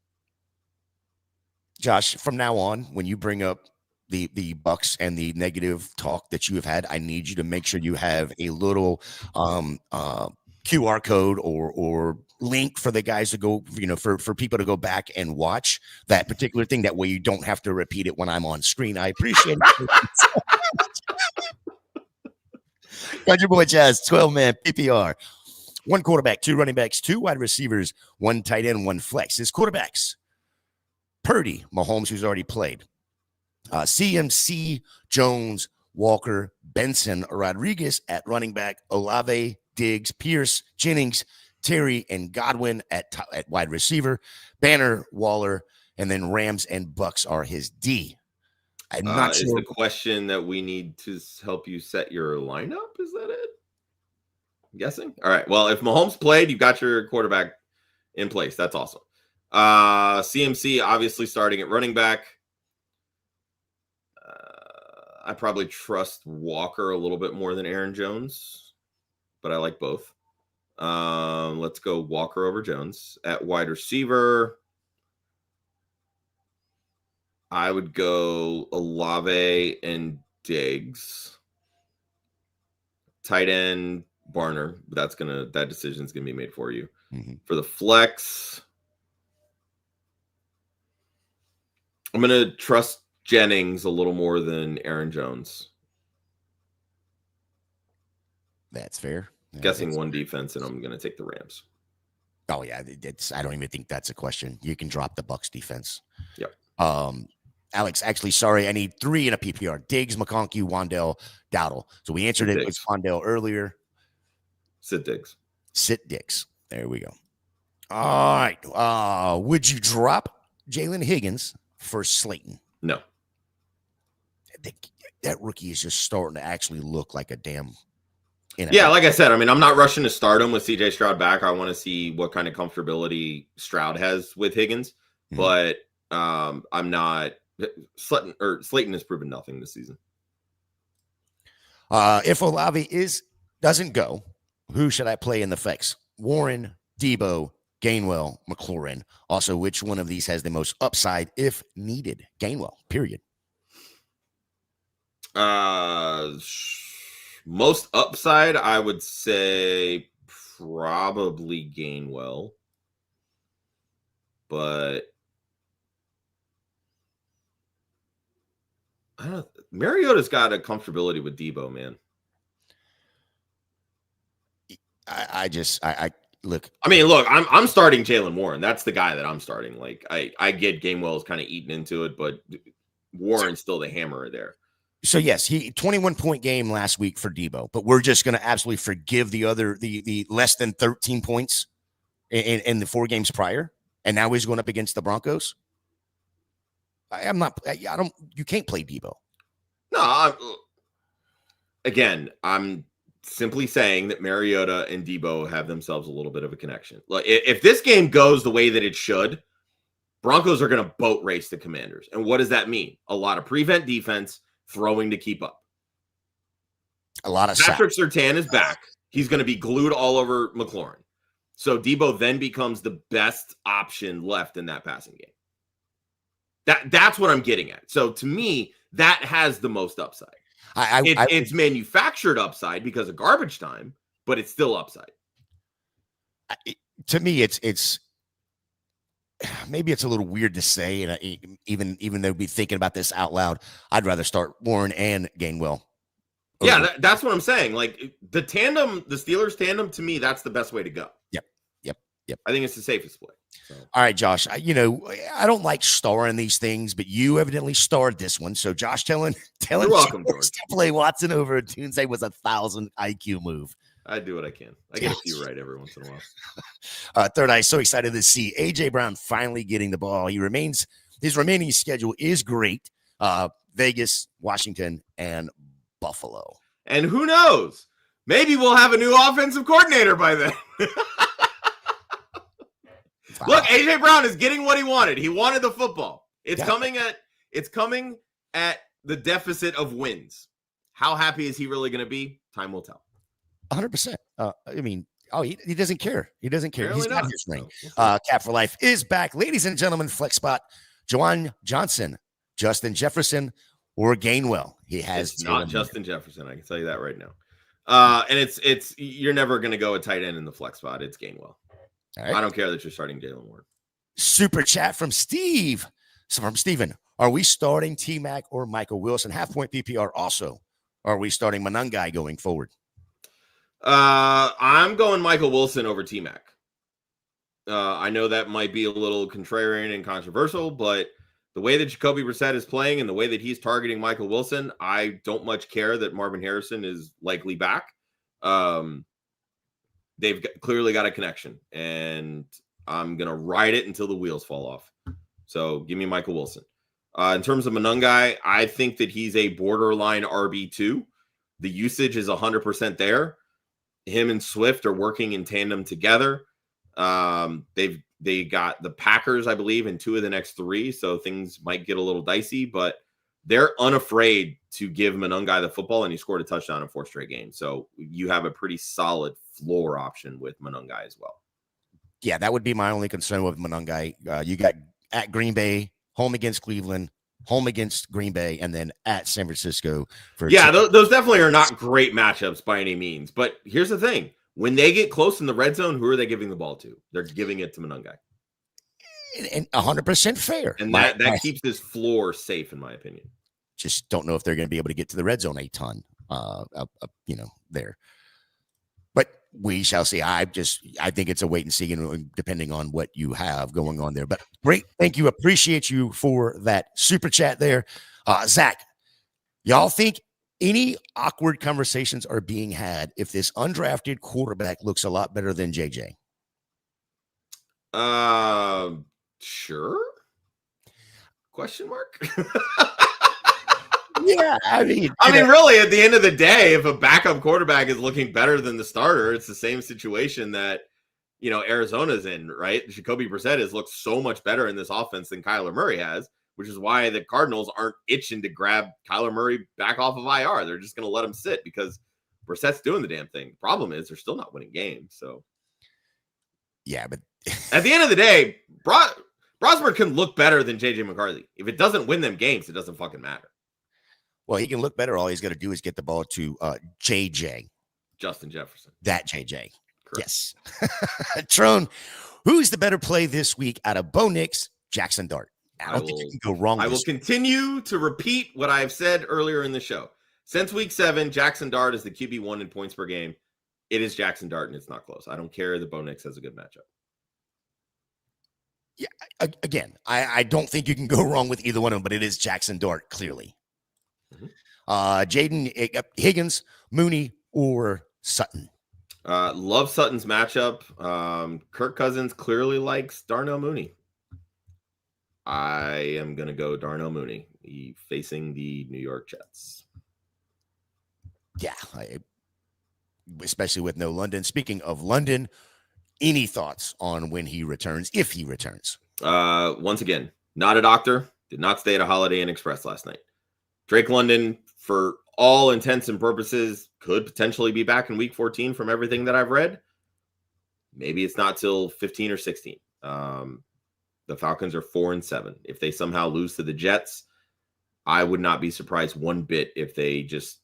Josh, from now on, when you bring up the Bucks and the negative talk that you have had, I need you to make sure you have a little QR code or link for the guys to go, for people to go back and watch that particular thing. That way you don't have to repeat it when I'm on screen. I appreciate it. Got your boy Chaz, 12-man PPR. 1 quarterback, 2 running backs, 2 wide receivers, 1 tight end, 1 flex. His quarterbacks: Purdy, Mahomes, who's already played. CMC, Jones, Walker, Benson, Rodriguez at running back, Olave, Diggs, Pierce, Jennings, Terry, and Godwin at wide receiver, Banner, Waller, and then Rams and Bucks are his D. I'm not sure. Is the question that we need to help you set your lineup? Is that it? I'm guessing. All right. Well, if Mahomes played, you've got your quarterback in place. That's awesome. CMC obviously starting at running back. I probably trust Walker a little bit more than Aaron Jones, but I like both. Let's go Walker over Jones. At wide receiver, I would go Olave and Diggs. Tight end, Barner. That decision's gonna be made for you. Mm-hmm. For the flex, I'm gonna trust Jennings a little more than Aaron Jones. That's fair. Guessing one defense, and I'm going to take the Rams. Oh yeah, I don't even think that's a question. You can drop the Bucks defense. Yep. Alex, actually, sorry, I need 3 in a PPR: Diggs, McConkey, Wandell, Dowdle. So we answered it with Wandell earlier. Sit Diggs. There we go. All right. Would you drop Jalen Higgins for Slayton? No. That rookie is just starting to actually look like a damn. Yeah, like I said, I mean, I'm not rushing to start him with CJ Stroud back. I want to see what kind of comfortability Stroud has with Higgins, but I'm not. Slayton has proven nothing this season. If Olave doesn't go, who should I play in the flex? Warren, Debo, Gainwell, McLaurin. Also, which one of these has the most upside if needed? Gainwell, period. Most upside, I would say probably Gainwell, but I don't. Mariota's got a comfortability with Debo, man. I look. I mean, look, I'm starting Jalen Warren. That's the guy that I'm starting. Like, I get Gainwell's kind of eaten into it, but Warren's still the hammer there. So yes, he 21-point game last week for Debo, but we're just going to absolutely forgive the less than 13 points in the 4 games prior, and now he's going up against the Broncos. You can't play Debo. No, I'm simply saying that Mariota and Debo have themselves a little bit of a connection. Like, if this game goes the way that it should, Broncos are going to boat race the Commanders. And what does that mean? A lot of prevent defense, throwing to keep up. A lot of Patrick Surtain is back. He's going to be glued all over McLaurin. So Debo then becomes the best option left in that passing game. That's what I'm getting at. So to me, that has the most upside. It's manufactured upside because of garbage time, but it's still upside. To me, it's maybe it's a little weird to say, and even though be thinking about this out loud, I'd rather start Warren and Gainwell. Yeah, that's what I'm saying. Like the Steelers tandem, to me, that's the best way to go. Yep. I think it's the safest play. So. All right, Josh. I don't like starring these things, but you evidently starred this one. So, Josh, telling You're welcome, George. To play Watson over Tuesday was 1,000 IQ move. I do what I can. I get a few right every once in a while. Third Eye, so excited to see A.J. Brown finally getting the ball. His remaining schedule is great. Vegas, Washington, and Buffalo. And who knows? Maybe we'll have a new offensive coordinator by then. Wow. Look, A.J. Brown is getting what he wanted. He wanted the football. It's coming at the deficit of wins. How happy is he really going to be? Time will tell. 100%. He doesn't care. He doesn't care. Apparently He's got his ring. Cap for Life is back. Ladies and gentlemen, flex spot. Juwan Johnson, Justin Jefferson, or Gainwell. He has It's not Justin Jefferson. I can tell you that right now. And it's you're never going to go a tight end in the flex spot. It's Gainwell. Right. I don't care that you're starting Jalen Warren. Super chat from Steve. So from Steven, are we starting T-Mac or Michael Wilson? Half point PPR also. Are we starting Monangai going forward? I'm going Michael Wilson over T-Mac. I know that might be a little contrarian and controversial, but the way that Jacoby Brissett is playing and the way that he's targeting Michael Wilson, I don't much care that Marvin Harrison is likely back. They've clearly got a connection, and I'm going to ride it until the wheels fall off. So give me Michael Wilson. In terms of Monangai, I think that he's a borderline RB2. The usage is 100% there. Him and Swift are working in tandem together. They got the Packers, I believe, in 2 of the next 3, so things might get a little dicey, but they're unafraid to give Monangai the football, and he scored a touchdown in 4 straight games. So you have a pretty solid floor option with Monangai as well. Yeah, that would be my only concern with Monangai. You got at Green Bay, home against Cleveland, home against Green Bay, and then at San Francisco. Those definitely are not great matchups by any means. But here's the thing. When they get close in the red zone, who are they giving the ball to? They're giving it to Monangai. And 100% fair. And that keeps this floor safe, in my opinion. Just don't know if they're going to be able to get to the red zone a ton, there. But we shall see. I think it's a wait and see, depending on what you have going on there. But great. Thank you. Appreciate you for that super chat there. Zach, y'all think any awkward conversations are being had if this undrafted quarterback looks a lot better than JJ? Sure. Question mark? Yeah, I mean, really, at the end of the day, if a backup quarterback is looking better than the starter, it's the same situation that, Arizona's in, right? Jacoby Brissett has looked so much better in this offense than Kyler Murray has, which is why the Cardinals aren't itching to grab Kyler Murray back off of IR. They're just going to let him sit because Brissett's doing the damn thing. The problem is they're still not winning games. So, yeah, but at the end of the day, Brosberg can look better than JJ McCarthy. If it doesn't win them games, it doesn't fucking matter. Well, he can look better. All he's got to do is get the ball to JJ. Justin Jefferson. That JJ. Correct. Yes. Trone, who's the better play this week out of Bo Nix, Jackson Dart? I don't think you can go wrong. I will continue to repeat what I've said earlier in the show. Since week 7, Jackson Dart is the QB1 in points per game. It is Jackson Dart, and it's not close. I don't care that Bo Nix has a good matchup. Yeah, again, I don't think you can go wrong with either one of them, but it is Jackson Dart, clearly. Mm-hmm. Jaden Higgins, Mooney, or Sutton? Love Sutton's matchup. Kirk Cousins clearly likes Darnell Mooney. I am going to go Darnell Mooney facing the New York Jets. Yeah, especially with no London. Speaking of London, any thoughts on when he returns, if he returns? Once again, not a doctor, did not stay at a Holiday Inn Express last night. Drake London, for all intents and purposes, could potentially be back in week 14 from everything that I've read. Maybe it's not till 15 or 16. The Falcons are 4-7. If they somehow lose to the Jets, I would not be surprised one bit if they just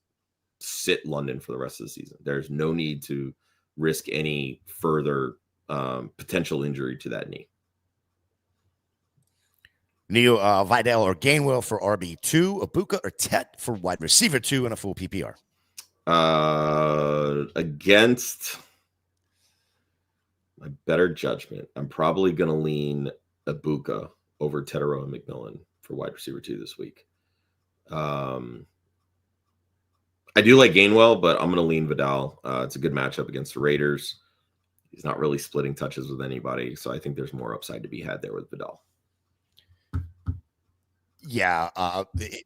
sit London for the rest of the season. There's no need to risk any further potential injury to that knee. Neo Vidal or Gainwell for RB2, Ibuka or Tet for wide receiver 2 in a full PPR. Against my better judgment, I'm probably going to lean Ibuka over Tetero and McMillan for wide receiver 2 this week. I do like Gainwell, but I'm going to lean Vidal. It's a good matchup against the Raiders. He's not really splitting touches with anybody, so I think there's more upside to be had there with Vidal. Yeah,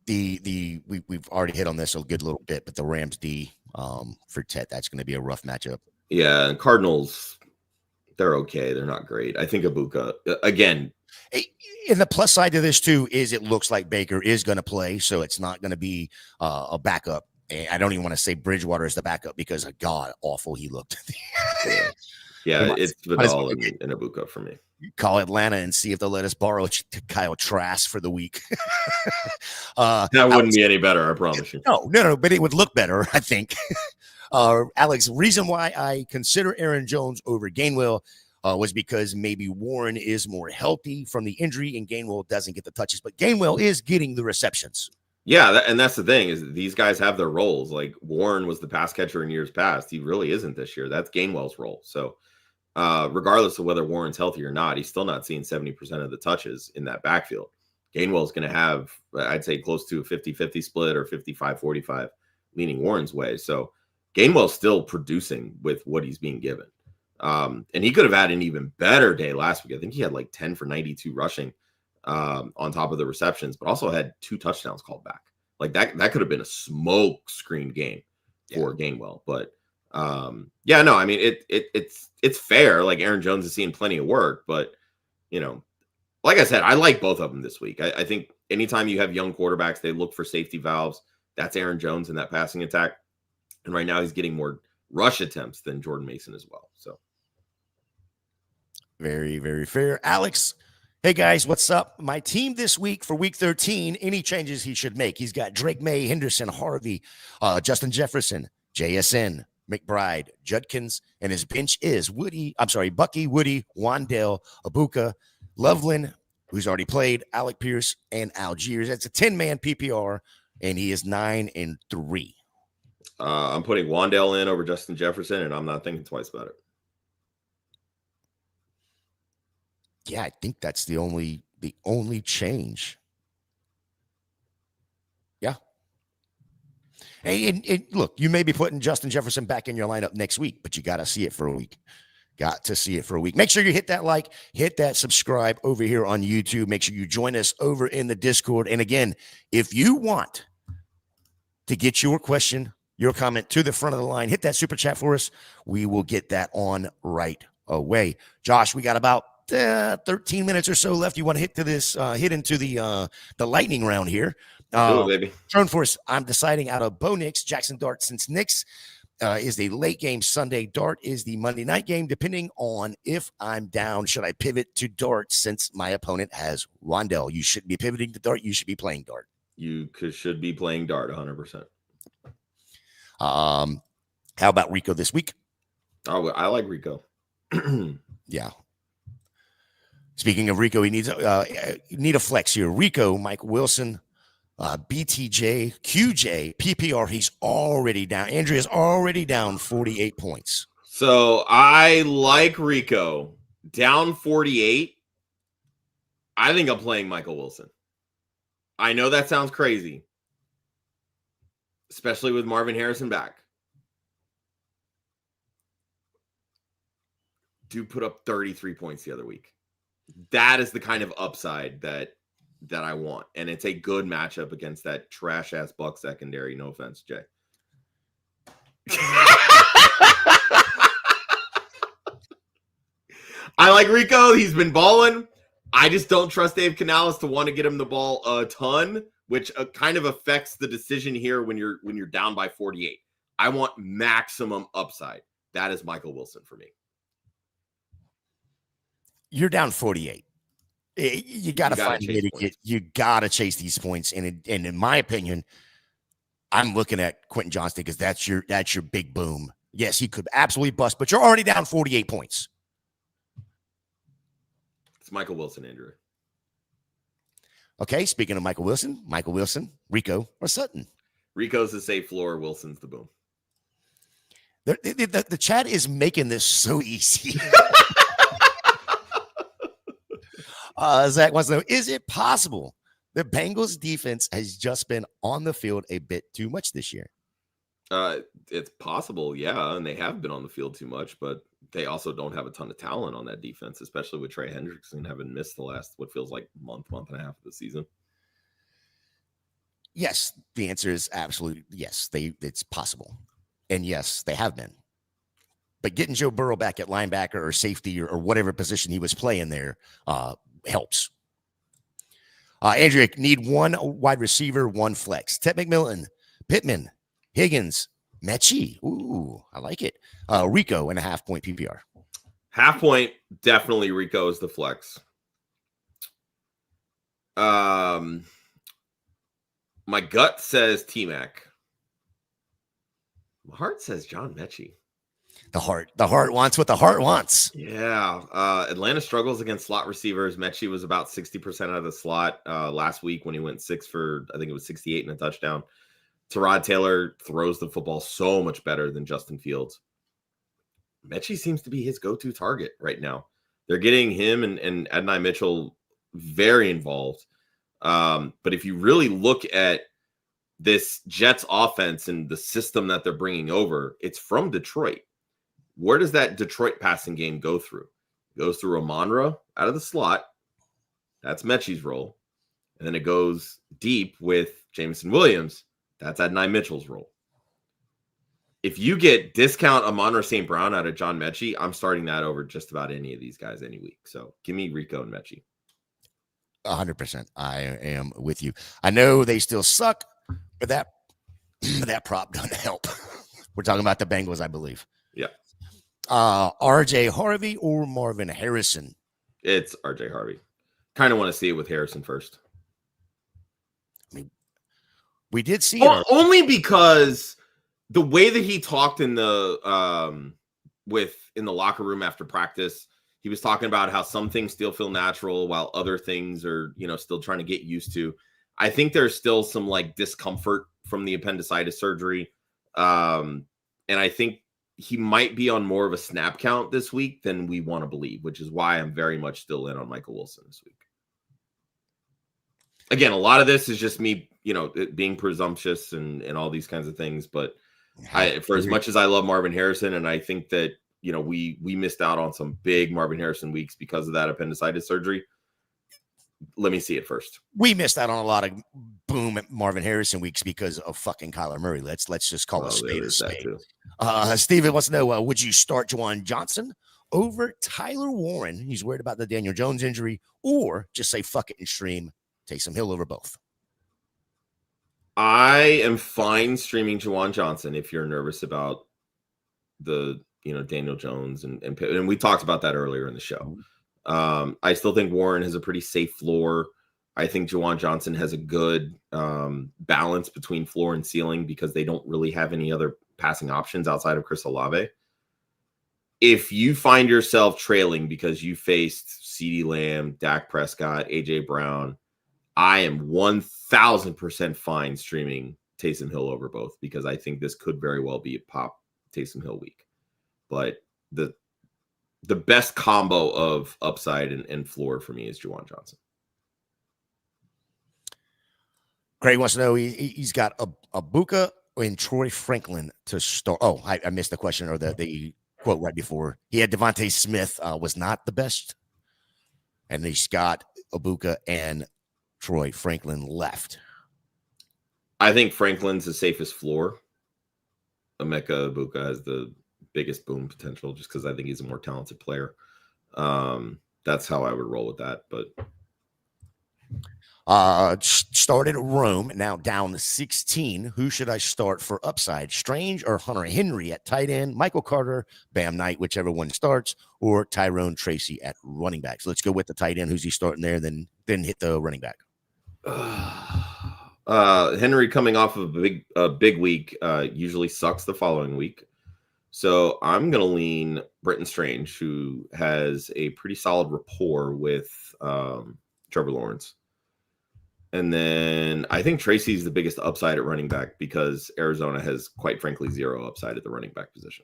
we've already hit on this a good little bit, but the Rams D for Tet, that's going to be a rough matchup. Yeah, and Cardinals, they're okay. They're not great. I think Ibuka, again. And the plus side to this, too, is it looks like Baker is going to play, so it's not going to be a backup. And I don't even want to say Bridgewater is the backup because, God, awful he looked. Yeah, might, it's might as well Vidal go and Ibuka for me. call Atlanta and see if they'll let us borrow Kyle Trask for the week. That wouldn't be any better, I promise you. No, but it would look better, I think. Alex, reason why I consider Aaron Jones over Gainwell was because maybe Warren is more healthy from the injury and Gainwell doesn't get the touches, but Gainwell is getting the receptions. Yeah, and that's the thing is these guys have their roles. Like Warren was the pass catcher in years past. He really isn't this year. That's Gainwell's role. So regardless of whether Warren's healthy or not, he's still not seeing 70% of the touches in that backfield. Gainwell's going to have, I'd say, close to a 50-50 split or 55-45 leaning Warren's way. So Gainwell's still producing with what he's being given. And he could have had an even better day last week. I think he had like 10 for 92 rushing on top of the receptions, but also had 2 touchdowns called back. Like that could have been a smoke screen game for Gainwell. But yeah, no, I mean, it's fair. Like Aaron Jones is seeing plenty of work, but you know, like I said, I like both of them this week. I think anytime you have young quarterbacks, they look for safety valves. That's Aaron Jones in that passing attack. And right now he's getting more rush attempts than Jordan Mason as well. So very, very fair. Alex, hey guys, what's up? My team this week for week 13, any changes he should make? He's got Drake May, Henderson, Harvey, Justin Jefferson, JSN, McBride, Judkins, and his bench is Bucky, Woody, Wandale, Abuka, Loveland, who's already played, Alec Pierce, and Algiers. That's a 10-man PPR, and he is 9-3. I'm putting Wandale in over Justin Jefferson, and I'm not thinking twice about it. Yeah, I think that's the only change. Yeah. Hey, and look, you may be putting Justin Jefferson back in your lineup next week, but you got to see it for a week. Got to see it for a week. Make sure you hit that like, hit that subscribe over here on YouTube. Make sure you join us over in the Discord. And again, if you want to get your question, your comment to the front of the line, hit that super chat for us. We will get that on right away. Josh, we got about 13 minutes or so left. You want to hit into the lightning round here. Baby. Turn for us. I'm deciding out of Bo Nix, Jackson Dart, since Nix is the late game Sunday. Dart is the Monday night game. Depending on if I'm down, should I pivot to Dart since my opponent has Wandale? You shouldn't be pivoting to Dart. You should be playing Dart. You should be playing Dart 100%. How about Rico this week? Oh, I like Rico. Yeah. Speaking of Rico, he needs need a flex here. Rico, Mike Wilson, BTJ, QJ, PPR. He's already down. Andrea's already down 48 points. So I like Rico down 48. I think I'm playing Michael Wilson. I know that sounds crazy, especially with Marvin Harrison back. Dude put up 33 points the other week. That is the kind of upside that I want. And it's a good matchup against that trash ass Buck secondary. No offense, Jay. I like Rico. He's been balling. I just don't trust Dave Canales to want to get him the ball a ton, which kind of affects the decision here when you're down by 48. I want maximum upside. That is Michael Wilson for me. You're down 48. You got to find a way to get. You got to chase these points, and in my opinion, I'm looking at Quentin Johnston because that's your big boom. Yes, he could absolutely bust, but you're already down 48 points. It's Michael Wilson, Andrew. Okay, speaking of Michael Wilson, Rico, or Sutton. Rico's the safe floor. Wilson's the boom. The chat is making this so easy. Zach wants to know, is it possible the Bengals defense has just been on the field a bit too much this year? It's possible, yeah, and they have been on the field too much, but they also don't have a ton of talent on that defense, especially with Trey Hendrickson having missed the last, what feels like month and a half of the season. Yes, the answer is absolutely yes. It's possible. And yes, they have been. But getting Joe Burrow back at linebacker or safety or whatever position he was playing there helps. Andrea, need one wide receiver, one flex. Ted McMillan, Pittman, Higgins, Mechie. Ooh, I like it. Rico and a 0.5 PPR. Half point, definitely Rico is the flex. My gut says T-Mac. My heart says John Mechie. The heart wants what the heart wants. Yeah. Atlanta struggles against slot receivers. Mechie was about 60% out of the slot last week when he went 6 for, I think it was 68 and a touchdown. Tyrod Taylor throws the football so much better than Justin Fields. Mechie seems to be his go-to target right now. They're getting him and Adonai Mitchell very involved. But if you really look at this Jets offense and the system that they're bringing over, it's from Detroit. Where does that Detroit passing game go through? It goes through Amonra out of the slot. That's Mechie's role. And then it goes deep with Jameson Williams. That's Adonai Mitchell's role. If you get discount Amonra St. Brown out of John Mechie, I'm starting that over just about any of these guys any week. So give me Rico and Mechie. 100%. I am with you. I know they still suck, but that prop doesn't help. We're talking about the Bengals, I believe. Yeah. RJ Harvey or Marvin Harrison? It's RJ Harvey. Kind of want to see it with Harrison first. I mean, we did see it only because the way that he talked in the locker room after practice, he was talking about how some things still feel natural while other things are, still trying to get used to. I think there's still some like discomfort from the appendicitis surgery. And I think he might be on more of a snap count this week than we want to believe, which is why I'm very much still in on Michael Wilson this week. Again, a lot of this is just me, being presumptuous and all these kinds of things. But for as much as I love Marvin Harrison, and I think that, we missed out on some big Marvin Harrison weeks because of that appendicitis surgery. Let me see it first. We missed out on a lot of boom at Marvin Harrison weeks because of fucking Kyler Murray. Let's just call a spade a spade. Steven wants to know, would you start Juwan Johnson over Tyler Warren? He's worried about the Daniel Jones injury, or just say fuck it and stream Taysom Hill over both. I am fine streaming Juwan Johnson if you're nervous about the Daniel Jones and we talked about that earlier in the show. I still think Warren has a pretty safe floor. I think Juwan Johnson has a good balance between floor and ceiling because they don't really have any other passing options outside of Chris Olave. If you find yourself trailing because you faced CeeDee Lamb, Dak Prescott, AJ Brown, I am 1,000% fine streaming Taysom Hill over both because I think this could very well be a pop Taysom Hill week. But the best combo of upside and floor for me is Juwan Johnson. Craig wants to know he's got a Buka and Troy Franklin to start. Oh, I missed the question or the quote right before. He had Devontae Smith was not the best, and he's got Ibuka and Troy Franklin left. I think Franklin's the safest floor. Emeka Ibuka has the biggest boom potential just because I think he's a more talented player. That's how I would roll with that. But started at Rome, now down to 16. Who should I start for upside? Strange or Hunter Henry at tight end? Michael Carter, Bam Knight, whichever one starts, or Tyrone Tracy at running back. So let's go with the tight end. Who's he starting there? Then hit the running back. Henry coming off of a big week usually sucks the following week. So I'm going to lean Britton Strange, who has a pretty solid rapport with Trevor Lawrence. And then I think Tracy's the biggest upside at running back because Arizona has, quite frankly, zero upside at the running back position.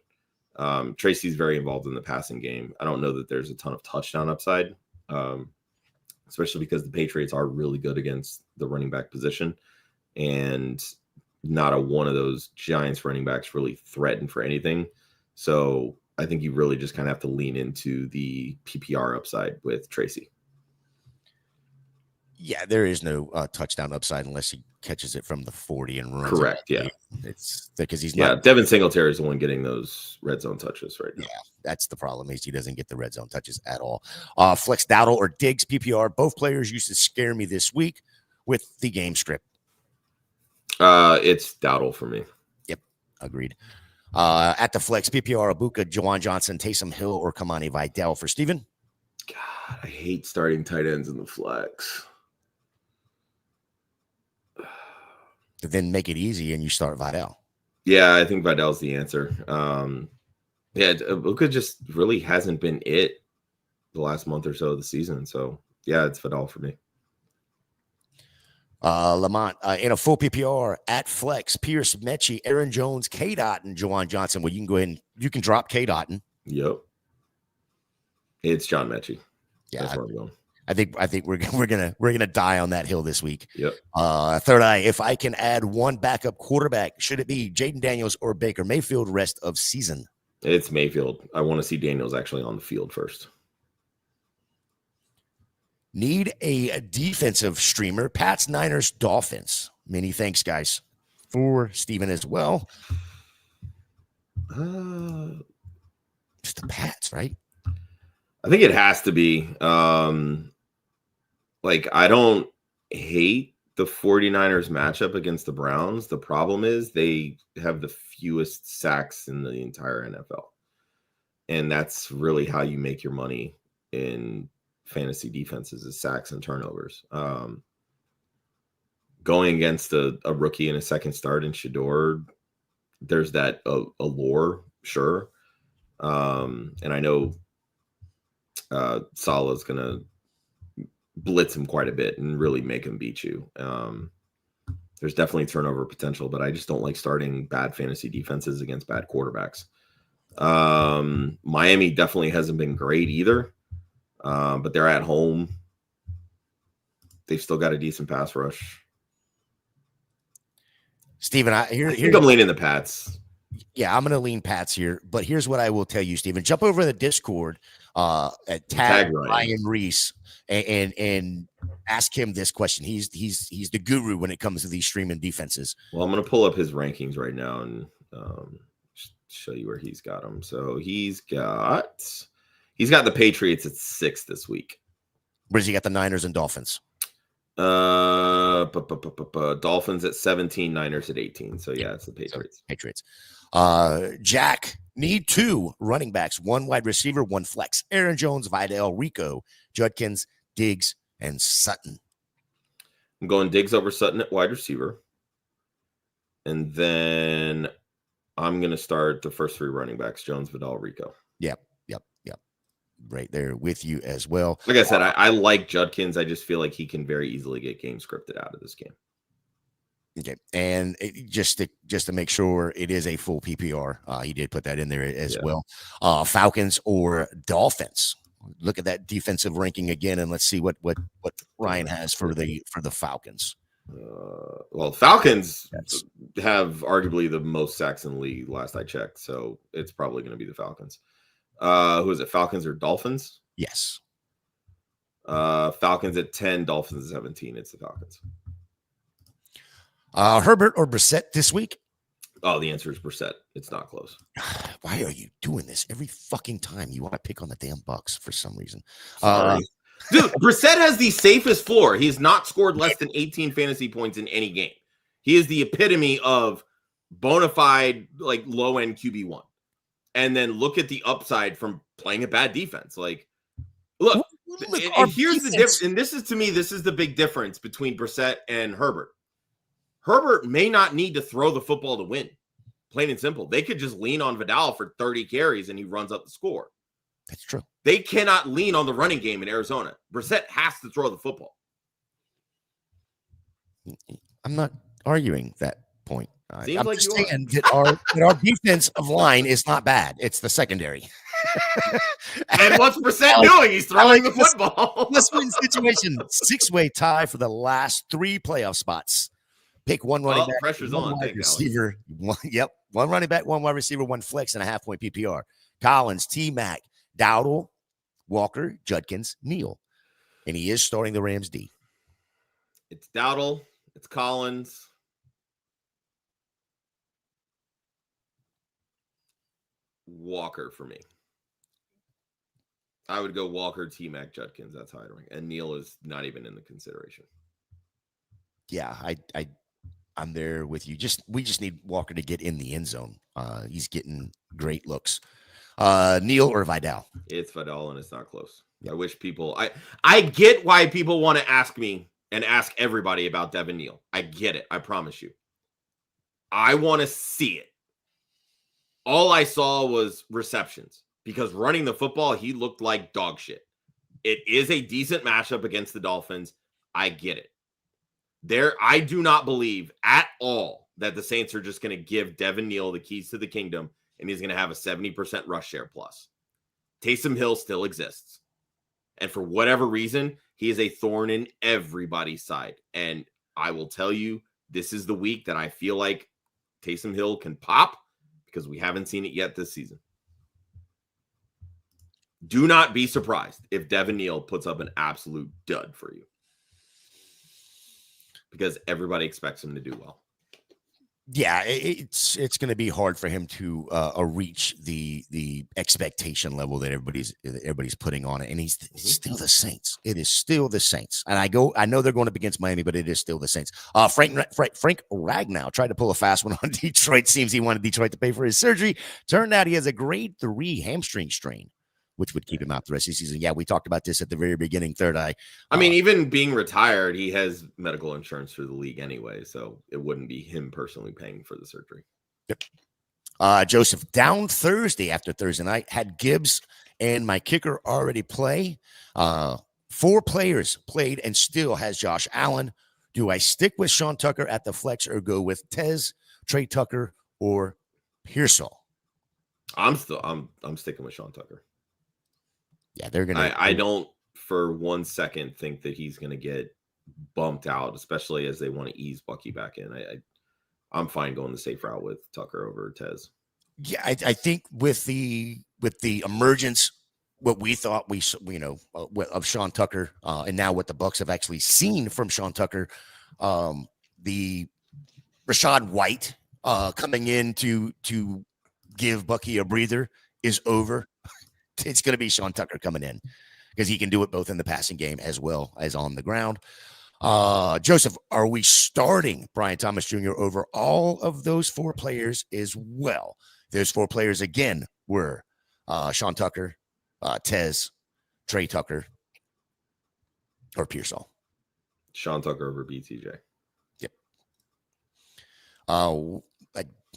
Tracy's very involved in the passing game. I don't know that there's a ton of touchdown upside, especially because the Patriots are really good against the running back position. And not a one of those Giants running backs really threatened for anything. So I think you really just kind of have to lean into the PPR upside with Tracy. Yeah, there is no touchdown upside unless he catches it from the 40 and runs. Correct, yeah. It's because he's not. Yeah, Devin Singletary is the one getting those red zone touches right now. Yeah, that's the problem is he doesn't get the red zone touches at all. Flex Dowdle or Diggs PPR. Both players used to scare me this week with the game script. It's Dowdle for me. Yep, agreed. At the flex, PPR, Abuka, Jawan Johnson, Taysom Hill, or Kamani Vidal for Steven. God, I hate starting tight ends in the flex. Then make it easy and you start Vidal. Yeah, I think Vidal's the answer. Yeah, Abuka just really hasn't been it the last month or so of the season. So yeah, it's Vidal for me. Lamont in a full PPR at flex, Pierce, Mechie, Aaron Jones, K. Dot, and Jawan Johnson. Well, you can go ahead and you can drop K. Dot. Yep. It's John Mechie. Yeah, that's where I'm going. I think we're gonna die on that hill this week. Yep. Third eye. If I can add one backup quarterback, should it be Jaden Daniels or Baker Mayfield rest of season? It's Mayfield. I want to see Daniels actually on the field first. Need a defensive streamer. Pats, Niners, Dolphins. Many thanks, guys, for Steven as well. Just the Pats, right? I think it has to be. Like, I don't hate the 49ers matchup against the Browns. The problem is they have the fewest sacks in the entire NFL. And that's really how you make your money in fantasy defenses, is sacks and turnovers. Going against a rookie in a second start in Shador, there's that allure, sure. And I know Salah's going to blitz him quite a bit and really make him beat you. There's definitely turnover potential, but I just don't like starting bad fantasy defenses against bad quarterbacks. Miami definitely hasn't been great either, but they're at home. They've still got a decent pass rush. Steven, I think I'm leaning the Pats. Yeah, I'm going to lean Pats here, but here's what I will tell you, Steven. Jump over to the Discord at tag Ryan Reese and ask him this question. He's the guru when it comes to these streaming defenses. Well, I'm going to pull up his rankings right now and show you where he's got them. So he's got the Patriots at 6 this week. Where's he got the Niners and Dolphins? Dolphins at 17, Niners at 18. So yeah, it's the Patriots. Patriots. Jack, need 2 running backs, 1 wide receiver, 1 flex. Aaron Jones, Vidal, Rico, Judkins, Diggs, and Sutton. I'm going Diggs over Sutton at wide receiver. And then I'm going to start the first 3 running backs, Jones, Vidal, Rico. Yep. Right there with you as well. Like I said, I like Judkins. I just feel like he can very easily get game scripted out of this game. Okay, and just to make sure it is a full PPR, he did put that in there as well. Falcons or Dolphins? Look at that defensive ranking again, and let's see what Ryan has for the Falcons. Well, Falcons have arguably the most sacks in the league last I checked, so it's probably going to be the Falcons. Who is it? Falcons or Dolphins? Yes. Falcons at 10, Dolphins at 17. It's the Falcons. Herbert or Brissett this week? Oh, the answer is Brissett. It's not close. Why are you doing this every fucking time you want to pick on the damn Bucks for some reason? Dude, Brissett has the safest floor. He has not scored less than 18 fantasy points in any game. He is the epitome of bona fide, like, low-end QB1. And then look at the upside from playing a bad defense. Like, look and here's the difference. And this is, to me, this is the big difference between Brissett and Herbert. Herbert may not need to throw the football to win. Plain and simple. They could just lean on Vidal for 30 carries and he runs up the score. That's true. They cannot lean on the running game in Arizona. Brissett has to throw the football. I'm not arguing that point. Seems I'm like just you saying that our defensive line is not bad. It's the secondary. And what's Brissett doing? He's throwing the football. Let's win situation. 6-way tie for the last 3 playoff spots. Pick 1 running back. Pressure's on. Wide receiver. One running back, 1 wide receiver, 1 flex, and a half-point PPR. Collins, T-Mac, Dowdle, Walker, Judkins, Neal. And he is starting the Rams D. It's Dowdle. It's Collins. Walker for me. I would go Walker, T-Mac, Judkins. That's how I'd rank. And Neal is not even in the consideration. Yeah, I'm there with you. We just need Walker to get in the end zone. He's getting great looks. Neil or Vidal? It's Vidal, and it's not close. I wish people. I get why people want to ask me and ask everybody about Devin Neal. I get it. I promise you. I want to see it. All I saw was receptions because running the football, he looked like dog shit. It is a decent matchup against the Dolphins. I get it. I do not believe at all that the Saints are just going to give Devin Neal the keys to the kingdom and he's going to have a 70% rush share plus. Taysom Hill still exists. And for whatever reason, he is a thorn in everybody's side. And I will tell you, this is the week that I feel like Taysom Hill can pop because we haven't seen it yet this season. Do not be surprised if Devin Neal puts up an absolute dud for you because everybody expects him to do well. Yeah, it's going to be hard for him to reach the expectation level that everybody's putting on it, and he's still the Saints. It is still the Saints, and I know they're going up against Miami, but it is still the Saints. Frank Ragnow tried to pull a fast one on Detroit. Seems he wanted Detroit to pay for his surgery. Turned out he has a grade 3 hamstring strain, which would keep him out the rest of the season. Yeah, we talked about this at the very beginning, third eye. I mean, even being retired, he has medical insurance through the league anyway, so it wouldn't be him personally paying for the surgery. Yep. Joseph, down Thursday after Thursday night, had Gibbs and my kicker already play. 4 players played and still has Josh Allen. Do I stick with Sean Tucker at the flex or go with Tez, Trey Tucker, or Pearsall? I'm sticking with Sean Tucker. Yeah, they're gonna. I don't for 1 second think that he's gonna get bumped out, especially as they want to ease Bucky back in. I'm fine going the safe route with Tucker over Tez. Yeah, I think with the emergence, what we thought of Sean Tucker, and now what the Bucs have actually seen from Sean Tucker, the Rashad White coming in to give Bucky a breather is over. It's going to be Sean Tucker coming in because he can do it both in the passing game as well as on the ground. Joseph, are we starting Brian Thomas Jr. over all of those 4 players as well? Those 4 players again were Sean Tucker, Tez, Trey Tucker, or Pearsall. Sean Tucker over BTJ. Yep. I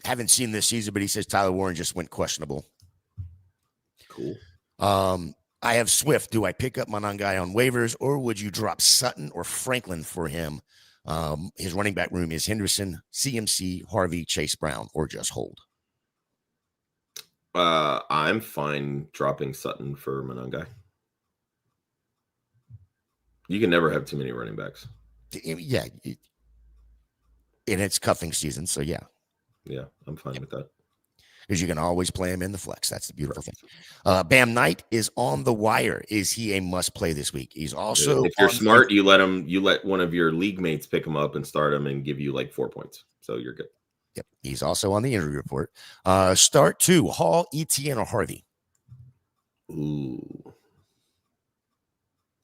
haven't seen this season, but he says Tyler Warren just went questionable. Cool. I have Swift. Do I pick up my non-guy on waivers, or would you drop Sutton or Franklin for him? His running back room is Henderson, CMC, Harvey, Chase Brown, or just hold. I'm fine dropping Sutton for Monangai. You can never have too many running backs. Yeah. And it's cuffing season, so yeah. Yeah, I'm fine with that. Because you can always play him in the flex. That's the beautiful thing. Bam Knight is on the wire. Is he a must play this week? He's also, if you're smart, you let one of your league mates pick him up and start him and give you like 4 points. So you're good. Yep. He's also on the injury report. Start 2, Hall, Etienne, or Harvey. Ooh.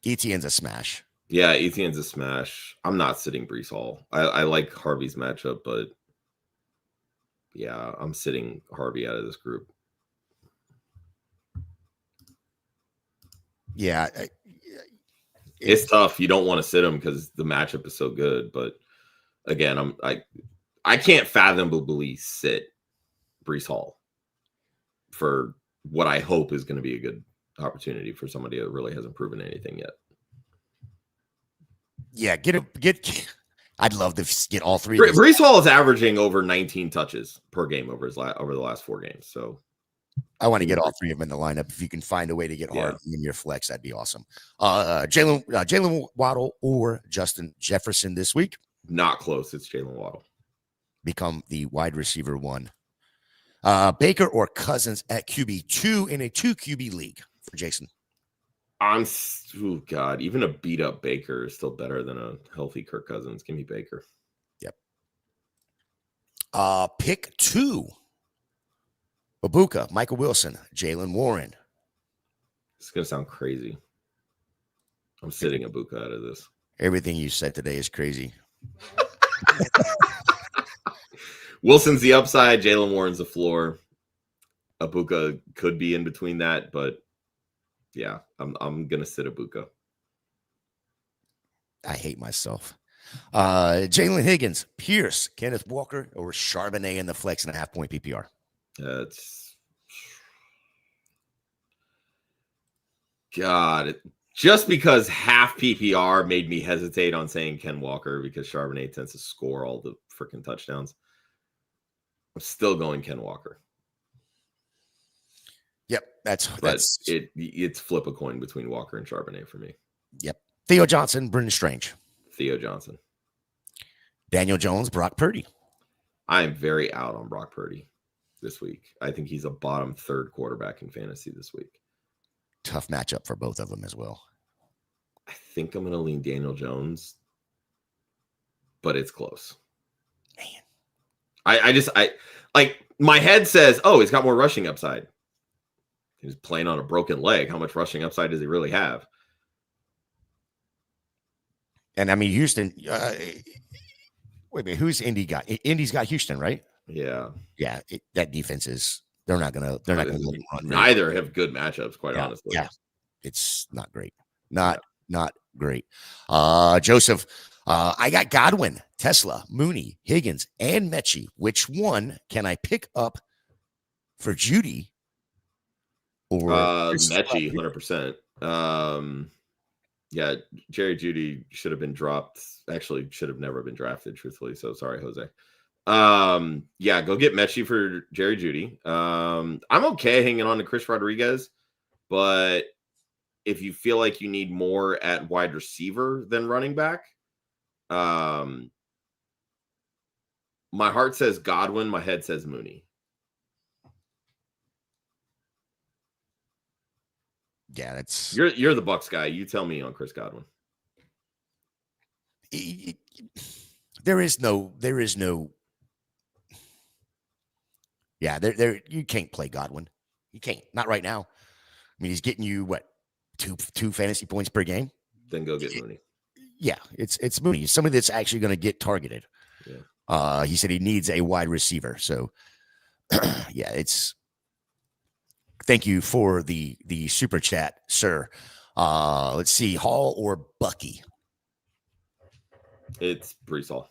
Etienne's a smash. Yeah, Etienne's a smash. I'm not sitting Breece Hall. I like Harvey's matchup, but yeah, I'm sitting Harvey out of this group. Yeah. It's tough. You don't want to sit him because the matchup is so good. But again, I can't fathomably sit Breece Hall for what I hope is going to be a good opportunity for somebody that really hasn't proven anything yet. Yeah, I'd love to get all 3. Breece Hall is averaging over 19 touches per game over the last 4 games. So I want to get all 3 of them in the lineup. If you can find a way to get Harvey in your flex, that'd be awesome. Jalen Waddle or Justin Jefferson this week? Not close. It's Jalen Waddle. Become the wide receiver 1. Baker or Cousins at QB2 in a 2 QB league for Jason? Oh God, even a beat up Baker is still better than a healthy Kirk Cousins. Give me Baker. Yep. Pick 2. Babuka, Michael Wilson, Jalen Warren. It's going to sound crazy. I'm sitting Ibuka out of this. Everything you said today is crazy. Wilson's the upside. Jalen Warren's the floor. Ibuka could be in between that, but yeah, I'm gonna sit Ibuka. I hate myself. Jalen Higgins, Pierce, Kenneth Walker, or Charbonnet in the flex and a half-point PPR. Just because half PPR made me hesitate on saying Ken Walker because Charbonnet tends to score all the freaking touchdowns. I'm still going Ken Walker. Yep, it's flip a coin between Walker and Charbonnet for me. Yep. Theo Johnson, Brendan Strange. Theo Johnson. Daniel Jones, Brock Purdy. I am very out on Brock Purdy this week. I think he's a bottom third quarterback in fantasy this week. Tough matchup for both of them as well. I think I'm going to lean Daniel Jones, but it's close. Man. I like my head says, oh, he's got more rushing upside. He's playing on a broken leg. How much rushing upside does he really have? And I mean, Houston, wait a minute, who's Indy got? Indy's got Houston, right? Yeah. Yeah. That defense is, they're not going to run. Neither have good matchups, quite honestly. Yeah. It's not great. Not great. Joseph, I got Godwin, Tesla, Mooney, Higgins, and Mechie. Which one can I pick up for Judy? Or Mechie, 100%. Yeah, Jerry Judy should have been dropped. Actually, should have never been drafted, truthfully. So sorry, Jose. Yeah, go get Mechie for Jerry Judy. I'm okay hanging on to Chris Rodriguez, but if you feel like you need more at wide receiver than running back, my heart says Godwin, my head says Mooney. Yeah, that's you're the Bucs guy. You tell me on Chris Godwin. There is no. Yeah, there. You can't play Godwin. You can't. Not right now. I mean, he's getting you what two fantasy points per game. Then go get Mooney. Yeah, it's Mooney. Somebody that's actually going to get targeted. Yeah. He said he needs a wide receiver. So, yeah, it's. Thank you for the super chat, sir. Let's see, Hall or Bucky. It's Brees Hall.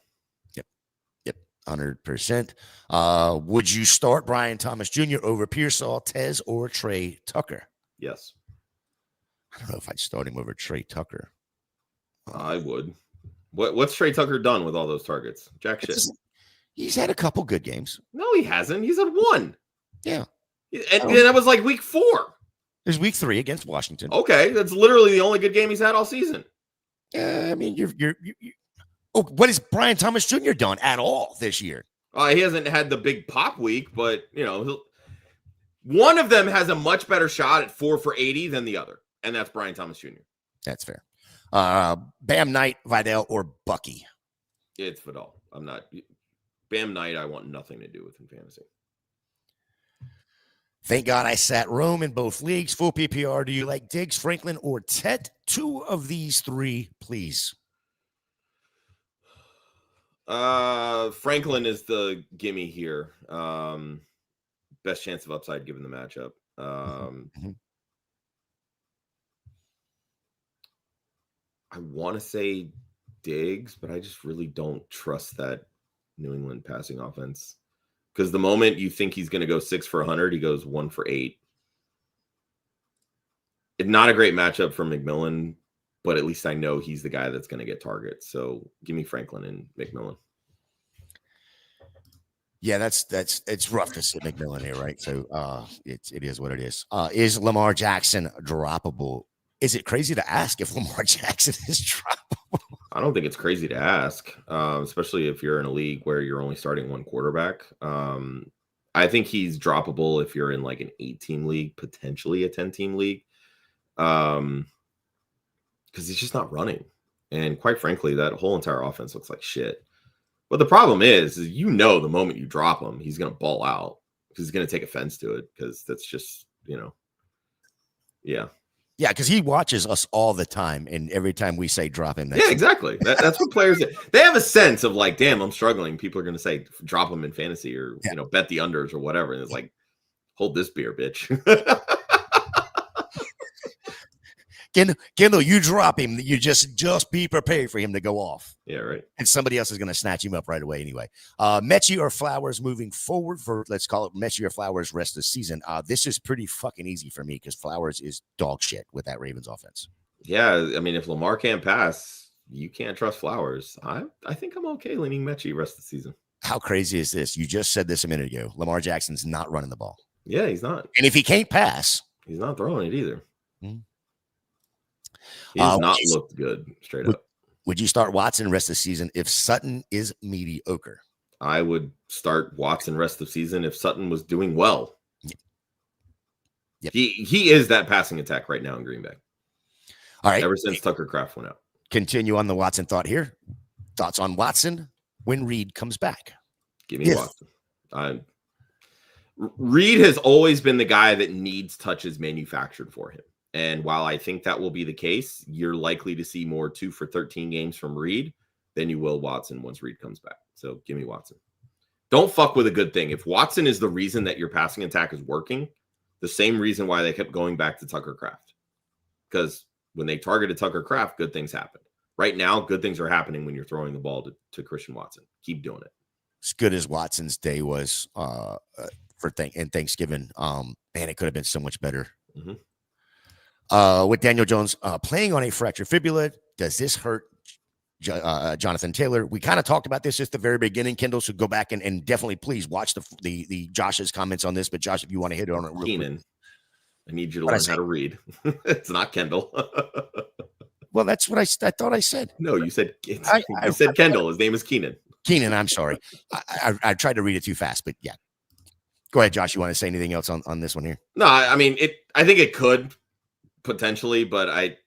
Yep, 100%. Would you start Brian Thomas Jr. over Pearsall, Tez, or Trey Tucker? Yes. I don't know if I'd start him over Trey Tucker. I would. What's Trey Tucker done with all those targets? Jack shit. He's had a couple good games. No, he hasn't. He's had one. Yeah. And that was like week 4. There's week 3 against Washington. Okay, that's literally the only good game he's had all season. I mean, you're what has Brian Thomas Jr. done at all this year? He hasn't had the big pop week, but one of them has a much better shot at 4 for 80 than the other, and that's Brian Thomas Jr. That's fair. Bam Knight, Vidal, or Bucky? It's Vidal. I'm not Bam Knight. I want nothing to do with in fantasy. Thank God I sat Rome in both leagues. Full PPR. Do you like Diggs, Franklin, or Tet? 2 of these 3, please. Franklin is the gimme here. Best chance of upside given the matchup. I want to say Diggs, but I just really don't trust that New England passing offense. Because the moment you think he's going to go 6 for 100, he goes 1 for 8. It's not a great matchup for McMillan, but at least I know he's the guy that's going to get targets. So give me Franklin and McMillan. Yeah, it's rough to sit McMillan here, right? So it is what it is. Is Lamar Jackson droppable? Is it crazy to ask if Lamar Jackson is droppable? I don't think it's crazy to ask, especially if you're in a league where you're only starting one quarterback. I think he's droppable if you're in like an 8-team league, potentially a 10-team league, because he's just not running. And quite frankly, that whole entire offense looks like shit. But the problem is the moment you drop him, he's going to ball out. He's going to take offense to it because that's just, yeah. Yeah, because he watches us all the time, and every time we say drop him, Yeah, exactly. That's what players they have a sense of like, damn, I'm struggling. People are going to say drop him in fantasy or bet the unders or whatever, and it's like, hold this beer, bitch. Kendall, you drop him. You just be prepared for him to go off. Yeah, right. And somebody else is going to snatch him up right away anyway. Mechie or Flowers moving forward for, let's call it Mechie or Flowers rest of the season. This is pretty fucking easy for me because Flowers is dog shit with that Ravens offense. Yeah, I mean, if Lamar can't pass, you can't trust Flowers. I think I'm okay leaning Mechie rest of the season. How crazy is this? You just said this a minute ago. Lamar Jackson's not running the ball. Yeah, he's not. And if he can't pass, he's not throwing it either. Hmm. He's not looked good straight up. Would you start Watson rest of the season if Sutton is mediocre? I would start Watson rest of the season if Sutton was doing well. Yep. He is that passing attack right now in Green Bay. All right. Ever since Tucker Kraft went out. Continue on the Watson thought here. Thoughts on Watson when Reed comes back? Give me Watson. Reed has always been the guy that needs touches manufactured for him. And while I think that will be the case, you're likely to see more 2 for 13 games from Reed than you will Watson once Reed comes back. So give me Watson. Don't fuck with a good thing. If Watson is the reason that your passing attack is working, the same reason why they kept going back to Tucker Kraft. Because when they targeted Tucker Kraft, good things happened. Right now, good things are happening when you're throwing the ball to Christian Watson. Keep doing it. As good as Watson's day was for Thanksgiving, man, it could have been so much better. Mm-hmm. With Daniel Jones playing on a fractured fibula, does this hurt Jonathan Taylor? We kind of talked about this at the very beginning, Kendall, so go back and definitely please watch the Josh's comments on this. But Josh, if you want to hit on it real quick. I need you to learn how to read. It's not Kendall. Well, that's what I thought I said. No, you said you said Kendall. His name is Keenan. Keenan, I'm sorry. I tried to read it too fast, but yeah. Go ahead, Josh. You want to say anything else on this one here? No, I mean I think it could potentially, but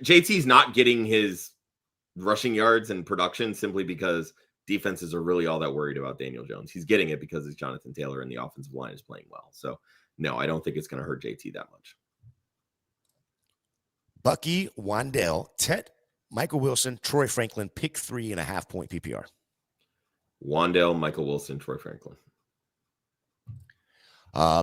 JT's not getting his rushing yards and production simply because defenses are really all that worried about Daniel Jones. He's getting it because it's Jonathan Taylor and the offensive line is playing well. So no, I don't think it's going to hurt JT that much. Bucky, Wandell, Tet, Michael Wilson, Troy Franklin, pick 3.5 point PPR. Wandell, Michael Wilson, Troy Franklin.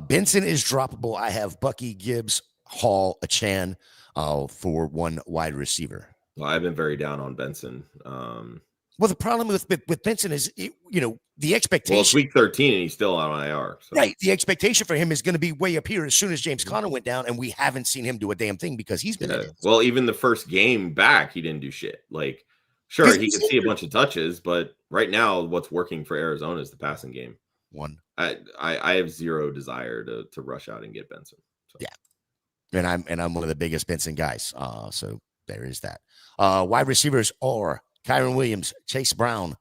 Benson is droppable. I have Bucky, Gibbs, Hall, Achan for one wide receiver. Well, I've been very down on Benson. Well, the problem with Benson is, the expectation. Well, it's week 13 and he's still out on IR. So. Right. The expectation for him is going to be way up here as soon as James Conner went down, and we haven't seen him do a damn thing because he's been. Well, even the first game back, he didn't do shit. Like, sure, he could see a bunch of touches, but right now, what's working for Arizona is the passing game. I have zero desire to rush out and get Benson. So. Yeah, and I'm one of the biggest Benson guys. So there is that. Wide receivers are Kyron Williams, Chase Brown,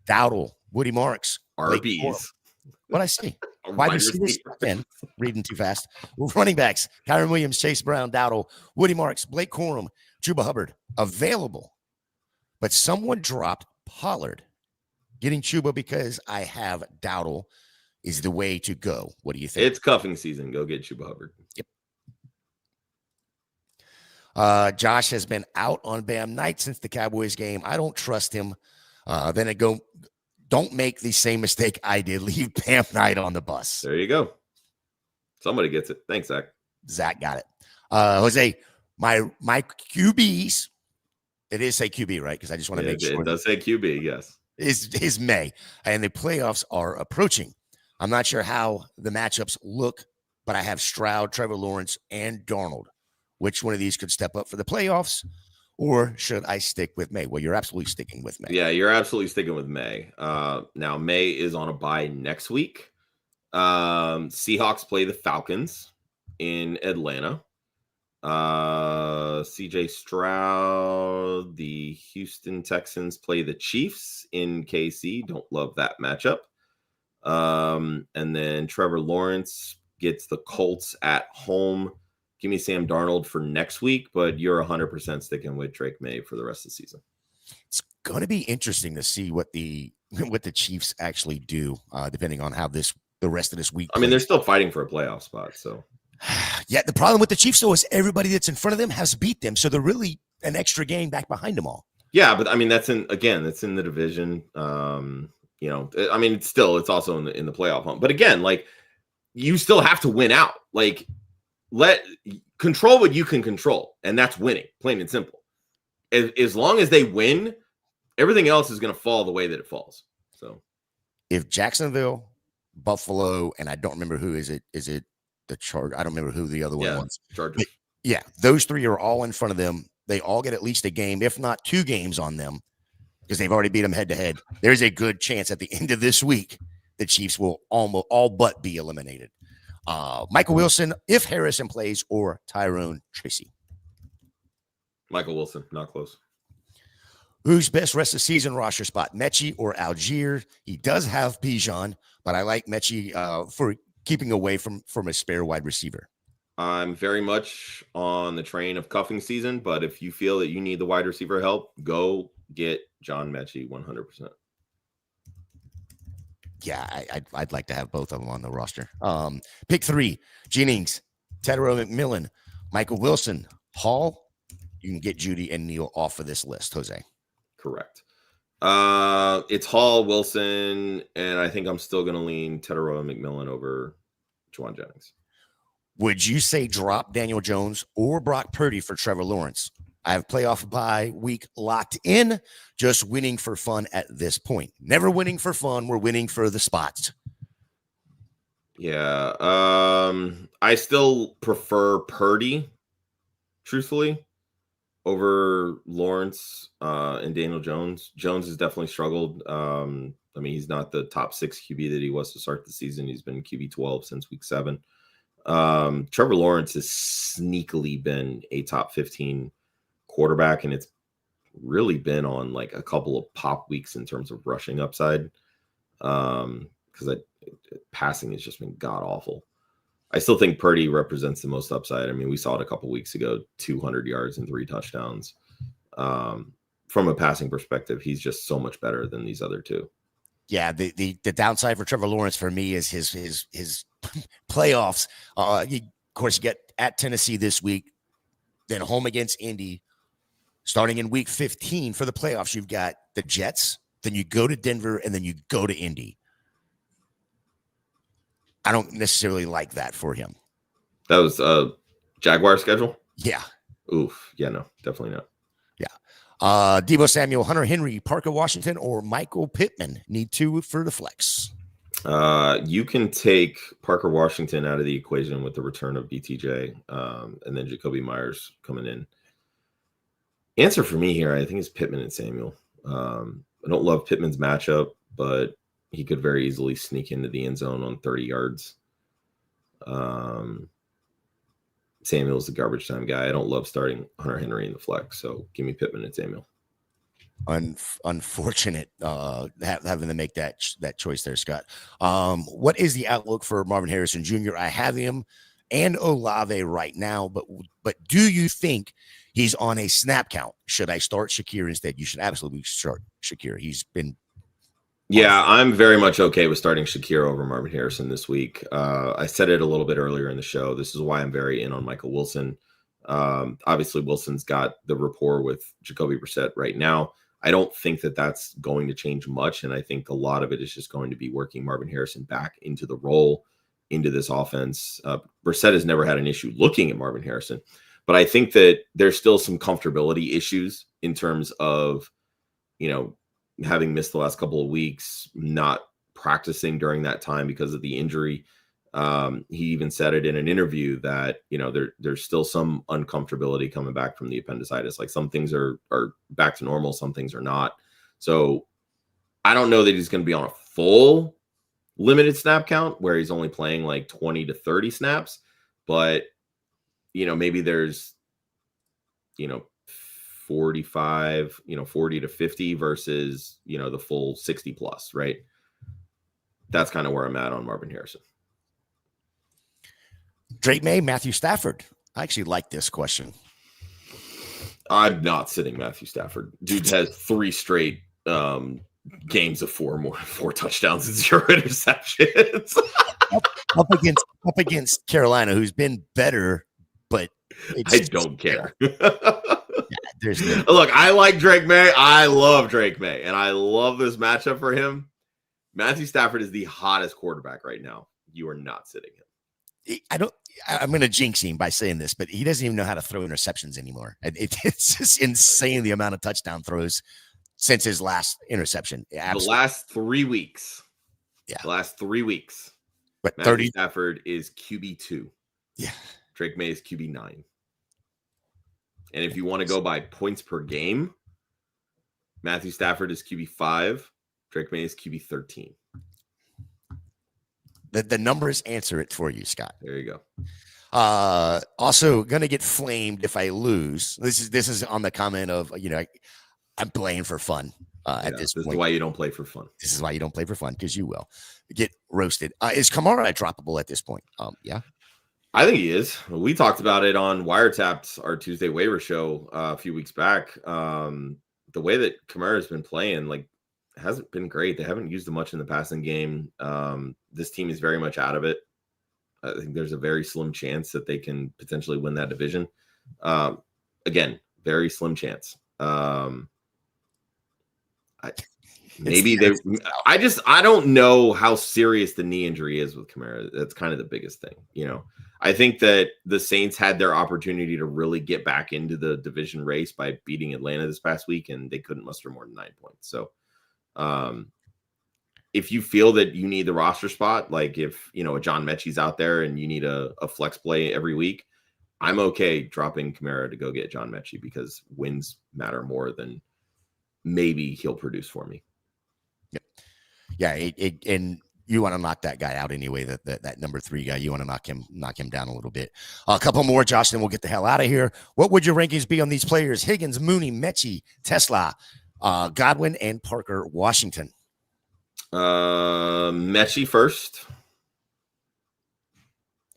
Dowdle, Woody Marks, RBs. What I say? Wide receivers. Again, reading too fast. Running backs: Kyron Williams, Chase Brown, Dowdle, Woody Marks, Blake Corum, Chuba Hubbard. Available, but someone dropped Pollard. Getting Chuba because I have Dowdle is the way to go. What do you think? It's cuffing season. Go get Chuba Hubbard. Yep. Josh has been out on Bam Knight since the Cowboys game. I don't trust him. Don't make the same mistake I did. Leave Bam Knight on the bus. There you go. Somebody gets it. Thanks, Zach. Zach got it. Jose, my QBs. It is say QB, right? Because I just want to make sure. It does say QB, yes. Is May, and the playoffs are approaching. I'm not sure how the matchups look, but I have Stroud, Trevor Lawrence, and Darnold. Which one of these could step up for the playoffs, or should I stick with May? Well, you're absolutely sticking with May. Yeah, you're absolutely sticking with May. Now, May is on a bye next week. Seahawks play the Falcons in Atlanta. CJ Stroud, the Houston Texans play the Chiefs in KC. Don't love that matchup. And then Trevor Lawrence gets the Colts at home. Give me Sam Darnold for next week, but you're 100% sticking with Drake May for the rest of the season. It's going to be interesting to see what the Chiefs actually do, depending on how the rest of this week. I mean, they're still fighting for a playoff spot, so Yeah, the problem with the Chiefs, though, is everybody that's in front of them has beat them. So they're really an extra game back behind them all. Yeah, but I mean, that's in the division. I mean, it's also in the playoff hunt. But again, like, you still have to win out. Like, control what you can control, and that's winning, plain and simple. As long as they win, everything else is going to fall the way that it falls. So, if Jacksonville, Buffalo, and I don't remember who is it the Chargers? I don't remember who the other one was. Chargers. Yeah, those three are all in front of them. They all get at least a game, if not 2 games on them, because they've already beat them head to head. There's a good chance at the end of this week the Chiefs will almost all but be eliminated. Michael Wilson, if Harrison plays, or Tyrone Tracy. Michael Wilson, not close. Who's best rest of season roster spot, Mechie or Algier? He does have Bijan, but I like Mechie for keeping away from a spare wide receiver. I'm very much on the train of cuffing season, but if you feel that you need the wide receiver help, go get John Mechie 100%. Yeah, I'd like to have both of them on the roster. Pick 3, Jennings, Tedero McMillan, Michael Wilson, Hall. You can get Judy and Neal off of this list, Jose. Correct. It's Hall, Wilson, and I think I'm still going to lean Tedero McMillan over Juwan Jennings. Would you say drop Daniel Jones or Brock Purdy for Trevor Lawrence? I have playoff bye week locked in, just winning for fun at this point. Never winning for fun. We're winning for the spots. Yeah. I still prefer Purdy, truthfully, over Lawrence and Daniel Jones. Jones has definitely struggled. I mean, he's not the top 6 QB that he was to start the season. He's been QB 12 since week 7. Trevor Lawrence has sneakily been a top 15 quarterback, and it's really been on like a couple of pop weeks in terms of rushing upside, because passing has just been god awful. I still think Purdy represents the most upside. I mean, we saw it a couple weeks ago, 200 yards and 3 touchdowns. From a passing perspective, he's just so much better than these other 2. Yeah, the downside for Trevor Lawrence for me is his playoffs. Of course, you get at Tennessee this week, then home against Indy. Starting in week 15 for the playoffs, you've got the Jets, then you go to Denver, and then you go to Indy. I don't necessarily like that for him. That was a Jaguar schedule? Yeah. Oof. Yeah, no, definitely not. Yeah. Deebo Samuel, Hunter Henry, Parker Washington, or Michael Pittman need 2 for the flex. You can take Parker Washington out of the equation with the return of BTJ, and then Jacoby Myers coming in. Answer for me here, I think, is Pittman and Samuel. I don't love Pittman's matchup, but he could very easily sneak into the end zone on 30 yards. Samuel's the garbage time guy. I don't love starting Hunter Henry in the flex, so give me Pittman and Samuel. Unfortunate having to make that choice there, Scott. What is the outlook for Marvin Harrison Jr.? I have him and Olave right now, but do you think he's on a snap count? Should I start Shakir instead? You should absolutely start Shakir. He's been. Yeah, I'm very much okay with starting Shakir over Marvin Harrison this week. I said it a little bit earlier in the show. This is why I'm very in on Michael Wilson. Obviously, Wilson's got the rapport with Jacoby Brissett right now. I don't think that that's going to change much, and I think a lot of it is just going to be working Marvin Harrison back into the role, into this offense. Brissett has never had an issue looking at Marvin Harrison, but I think that there's still some comfortability issues in terms of, having missed the last couple of weeks, not practicing during that time because of the injury. He even said it in an interview that, there's still some uncomfortability coming back from the appendicitis. Like, some things are back to normal, some things are not. So I don't know that he's going to be on a full limited snap count where he's only playing like 20 to 30 snaps, but maybe there's, 45, 40 to 50 versus, the full 60 plus, right? That's kind of where I'm at on Marvin Harrison. Drake May, Matthew Stafford. I actually like this question. I'm not sitting Matthew Stafford. Dude has 3 straight games of four touchdowns and 0 interceptions. up against Carolina, who's been better, but I don't care. Yeah, Look, I like Drake May. I love Drake May, and I love this matchup for him. Matthew Stafford is the hottest quarterback right now. You are not sitting him. I'm going to jinx him by saying this, but he doesn't even know how to throw interceptions anymore. It's just insane the amount of touchdown throws since his last interception. Absolutely. The last 3 weeks. Yeah. The last 3 weeks. But Matthew Stafford is QB2. Yeah. Drake May is QB9. And if you want to go by points per game, Matthew Stafford is QB5. Drake May is QB13. The numbers answer it for you, Scott. There you go. Also going to get flamed if I lose. This is on the comment of, I'm playing for fun at this point. This is why you don't play for fun. This is why you don't play for fun, because you will get roasted. Is Kamara droppable at this point? Yeah. I think he is. We talked about it on Wiretapped, our Tuesday waiver show a few weeks back. The way that Kamara has been playing, hasn't been great. They haven't used him much in the passing game. This team is very much out of it. I think there's a very slim chance that they can potentially win that division. Again, very slim chance. I don't know how serious the knee injury is with Kamara. That's kind of the biggest thing. I think that the Saints had their opportunity to really get back into the division race by beating Atlanta this past week, and they couldn't muster more than 9 points. So if you feel that you need the roster spot, like if, a John Mechie's out there and you need a flex play every week, I'm okay dropping Kamara to go get John Mechie because wins matter more than maybe he'll produce for me. Yeah. And you want to knock that guy out anyway, that number 3 guy. You want to knock him down a little bit. A couple more, Josh, then we'll get the hell out of here. What would your rankings be on these players? Higgins, Mooney, Mechie, Tesla, Godwin, and Parker Washington. Mechie first.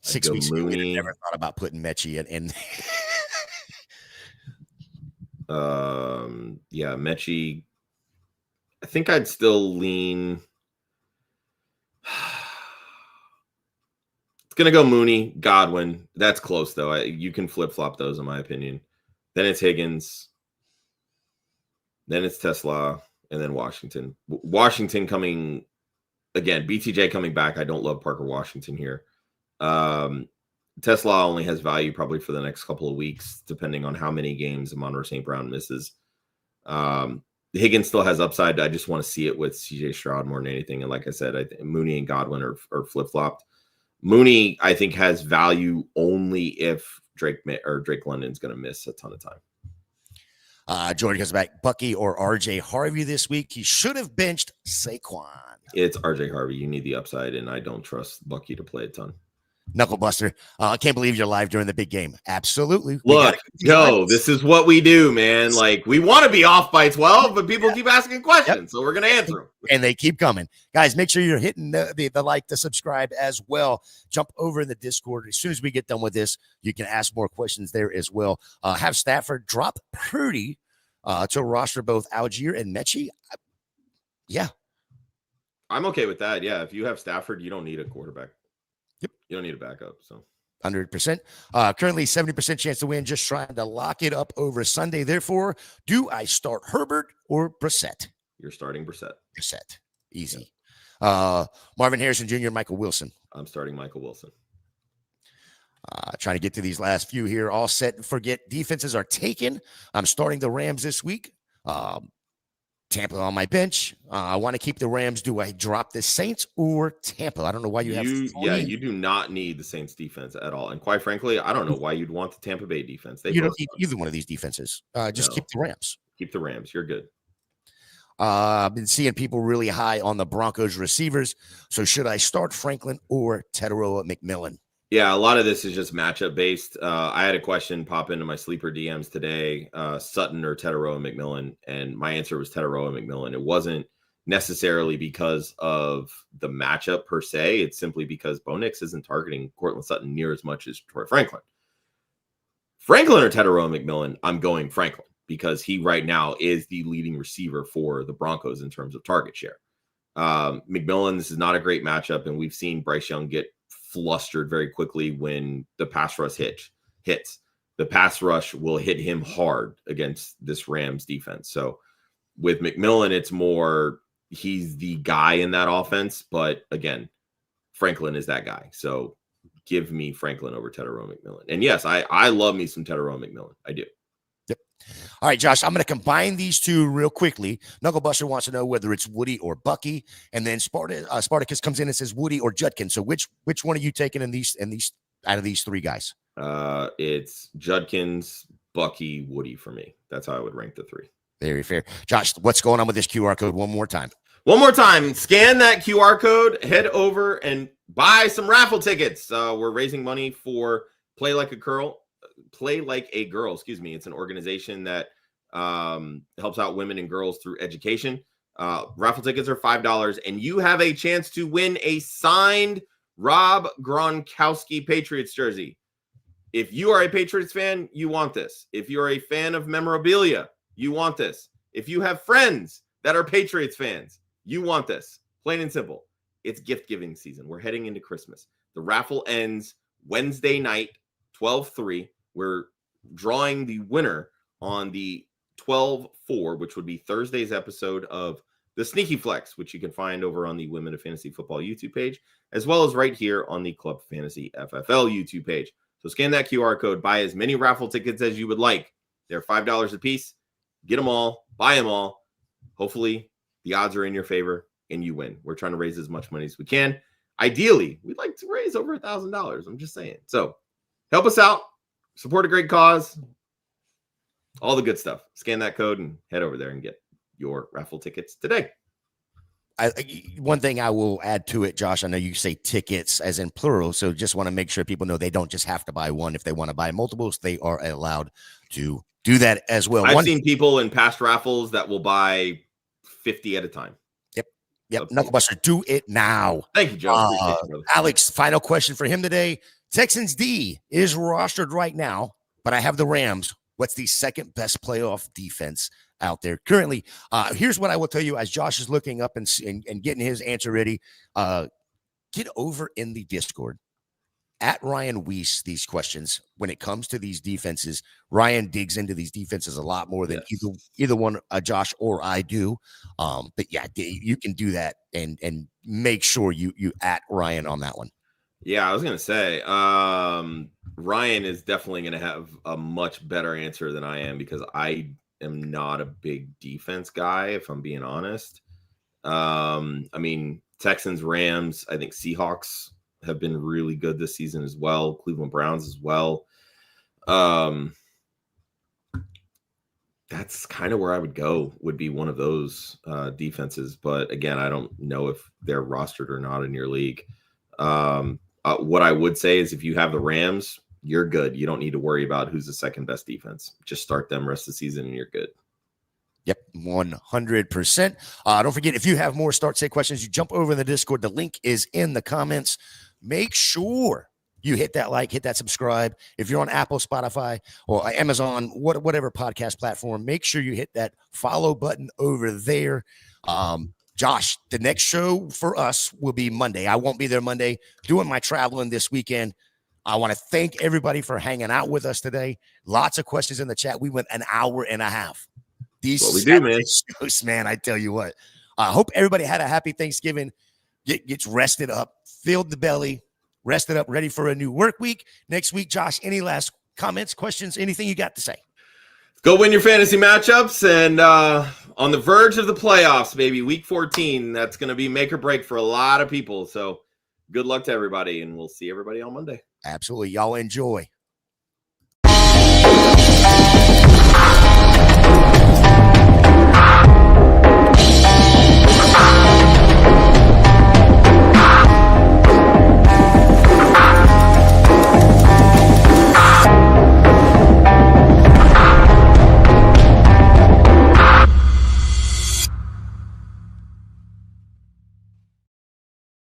6 weeks ago, we never thought about putting Mechie in. Yeah, Mechie. I think I'd still lean. It's gonna go Mooney, Godwin. That's close though. You can flip flop those in my opinion. Then it's Higgins. Then it's Tesla, and then Washington. Washington coming again. BTJ coming back. I don't love Parker Washington here. Tesla only has value probably for the next couple of weeks, depending on how many games Amon-Ra St. Brown misses. Higgins still has upside. I just want to see it with CJ Stroud more than anything. And like I said, I think Mooney and Godwin are flip-flopped. Mooney, I think, has value only if Drake London's going to miss a ton of time. Jordan goes back. Bucky or RJ Harvey this week. He should have benched Saquon. It's RJ Harvey. You need the upside, and I don't trust Bucky to play a ton. Knucklebuster. I can't believe you're live during the big game. Absolutely. Look, this is what we do, man. We want to be off by 12, but people keep asking questions, so we're going to answer them. And they keep coming. Guys, make sure you're hitting the like, the subscribe as well. Jump over in the Discord. As soon as we get done with this, you can ask more questions there as well. Have Stafford drop Purdy to roster both Algier and Mechie. Yeah. I'm okay with that. Yeah, if you have Stafford, you don't need a quarterback. Yep. You don't need a backup. So 100%. Currently 70% chance to win. Just trying to lock it up over Sunday. Therefore, do I start Herbert or Brissett? You're starting Brissett. Brissett. Easy. Yep. Marvin Harrison Jr., Michael Wilson. I'm starting Michael Wilson. Trying to get to these last few here. All set and forget. Defenses are taken. I'm starting the Rams this week. Tampa on my bench. I want to keep the Rams. Do I drop the Saints or Tampa? I don't know why you have. Yeah, you do not need the Saints defense at all. And quite frankly, I don't know why you'd want the Tampa Bay defense. You don't need either one of these defenses. Just keep the Rams. Keep the Rams. You're good. I've been seeing people really high on the Broncos receivers. So should I start Franklin or Tetaroa McMillan? Yeah, a lot of this is just matchup based. I had a question pop into my sleeper DMs today, Sutton or Tetaroa McMillan, and my answer was Tetaroa McMillan. It wasn't necessarily because of the matchup per se. It's simply because Bo Nix isn't targeting Cortland Sutton near as much as Troy Franklin. Franklin or Tetaroa McMillan, I'm going Franklin. because he right now is the leading receiver for the Broncos in terms of target share. McMillan, this is not a great matchup, and we've seen Bryce Young get flustered very quickly when the pass rush hits. The pass rush will hit him hard against this Rams defense. So with McMillan, it's more he's the guy in that offense, but again, Franklin is that guy. So give me Franklin over Tedero McMillan. And yes, I love me some Tedero McMillan. I do. Yep. All right, Josh, I'm going to combine these two real quickly. Knucklebuster wants to know whether it's Woody or Bucky, and then Spartacus comes in and says Woody or Judkins. So which one are you taking in these out of these three guys? It's Judkins, Bucky, Woody for me. That's how I would rank the three. Very fair. Josh, what's going on with this QR code one more time? One more time, scan that QR code, head over and buy some raffle tickets. We're raising money for Play Like a Girl. Excuse me. It's an organization that helps out women and girls through education. Raffle tickets are $5, and you have a chance to win a signed Rob Gronkowski Patriots jersey. If you are a Patriots fan, you want this. If you're a fan of memorabilia, you want this. If you have friends that are Patriots fans, you want this. Plain and simple. It's gift giving season. We're heading into Christmas. The raffle ends Wednesday night, 12/3. We're drawing the winner on the 12/4, which would be Thursday's episode of the Sneaky Flex, which you can find over on the Women of Fantasy Football YouTube page, as well as right here on the Club Fantasy FFL YouTube page. So scan that QR code, buy as many raffle tickets as you would like. They're $5 a piece. Get them all, buy them all. Hopefully the odds are in your favor and you win. We're trying to raise as much money as we can. Ideally, we'd like to raise over $1,000. I'm just saying. So help us out. Support a great cause. All the good stuff. Scan that code and head over there and get your raffle tickets today. One thing I will add to it, Josh, I know you say tickets as in plural, so just want to make sure people know they don't just have to buy one. If they want to buy multiples, they are allowed to do that as well. I've seen people in past raffles that will buy 50 at a time. Yep. Knucklebuster, do it now. Thank you, Joe. Alex, final question for him today. Texans D is rostered right now, but I have the Rams. What's the second best playoff defense out there currently? Here's what I will tell you as Josh is looking up and getting his answer ready. Get over in the Discord at Ryan Weiss these questions. When it comes to these defenses, Ryan digs into these defenses a lot more than either one, Josh or I do. But yeah, you can do that and make sure you at Ryan on that one. Yeah, I was going to say, Ryan is definitely going to have a much better answer than I am because I am not a big defense guy, if I'm being honest. I mean, Texans, Rams, I think Seahawks have been really good this season as well. Cleveland Browns as well. That's kind of where I would go, would be one of those defenses. But again, I don't know if they're rostered or not in your league. What I would say is if you have the Rams, you're good. You don't need to worry about who's the second best defense. Just start them rest of the season and you're good. Yep, 100%. Don't forget, if you have more start say questions, you jump over in the Discord. The link is in the comments. Make sure you hit that like, hit that subscribe. If you're on Apple, Spotify, or Amazon, whatever podcast platform, make sure you hit that follow button over there. Josh, the next show for us will be Monday. I won't be there Monday, doing my traveling this weekend. I want to thank everybody for hanging out with us today. Lots of questions in the chat. We went an hour and a half. These what we do, man. Shows, man, I tell you what. I hope everybody had a happy Thanksgiving. Gets rested up, filled the belly, rested up, ready for a new work week. Next week, Josh, any last comments, questions, anything you got to say? Go win your fantasy matchups and on the verge of the playoffs, baby. Week 14, that's going to be make or break for a lot of people. So good luck to everybody, and we'll see everybody on Monday. Absolutely. Y'all enjoy.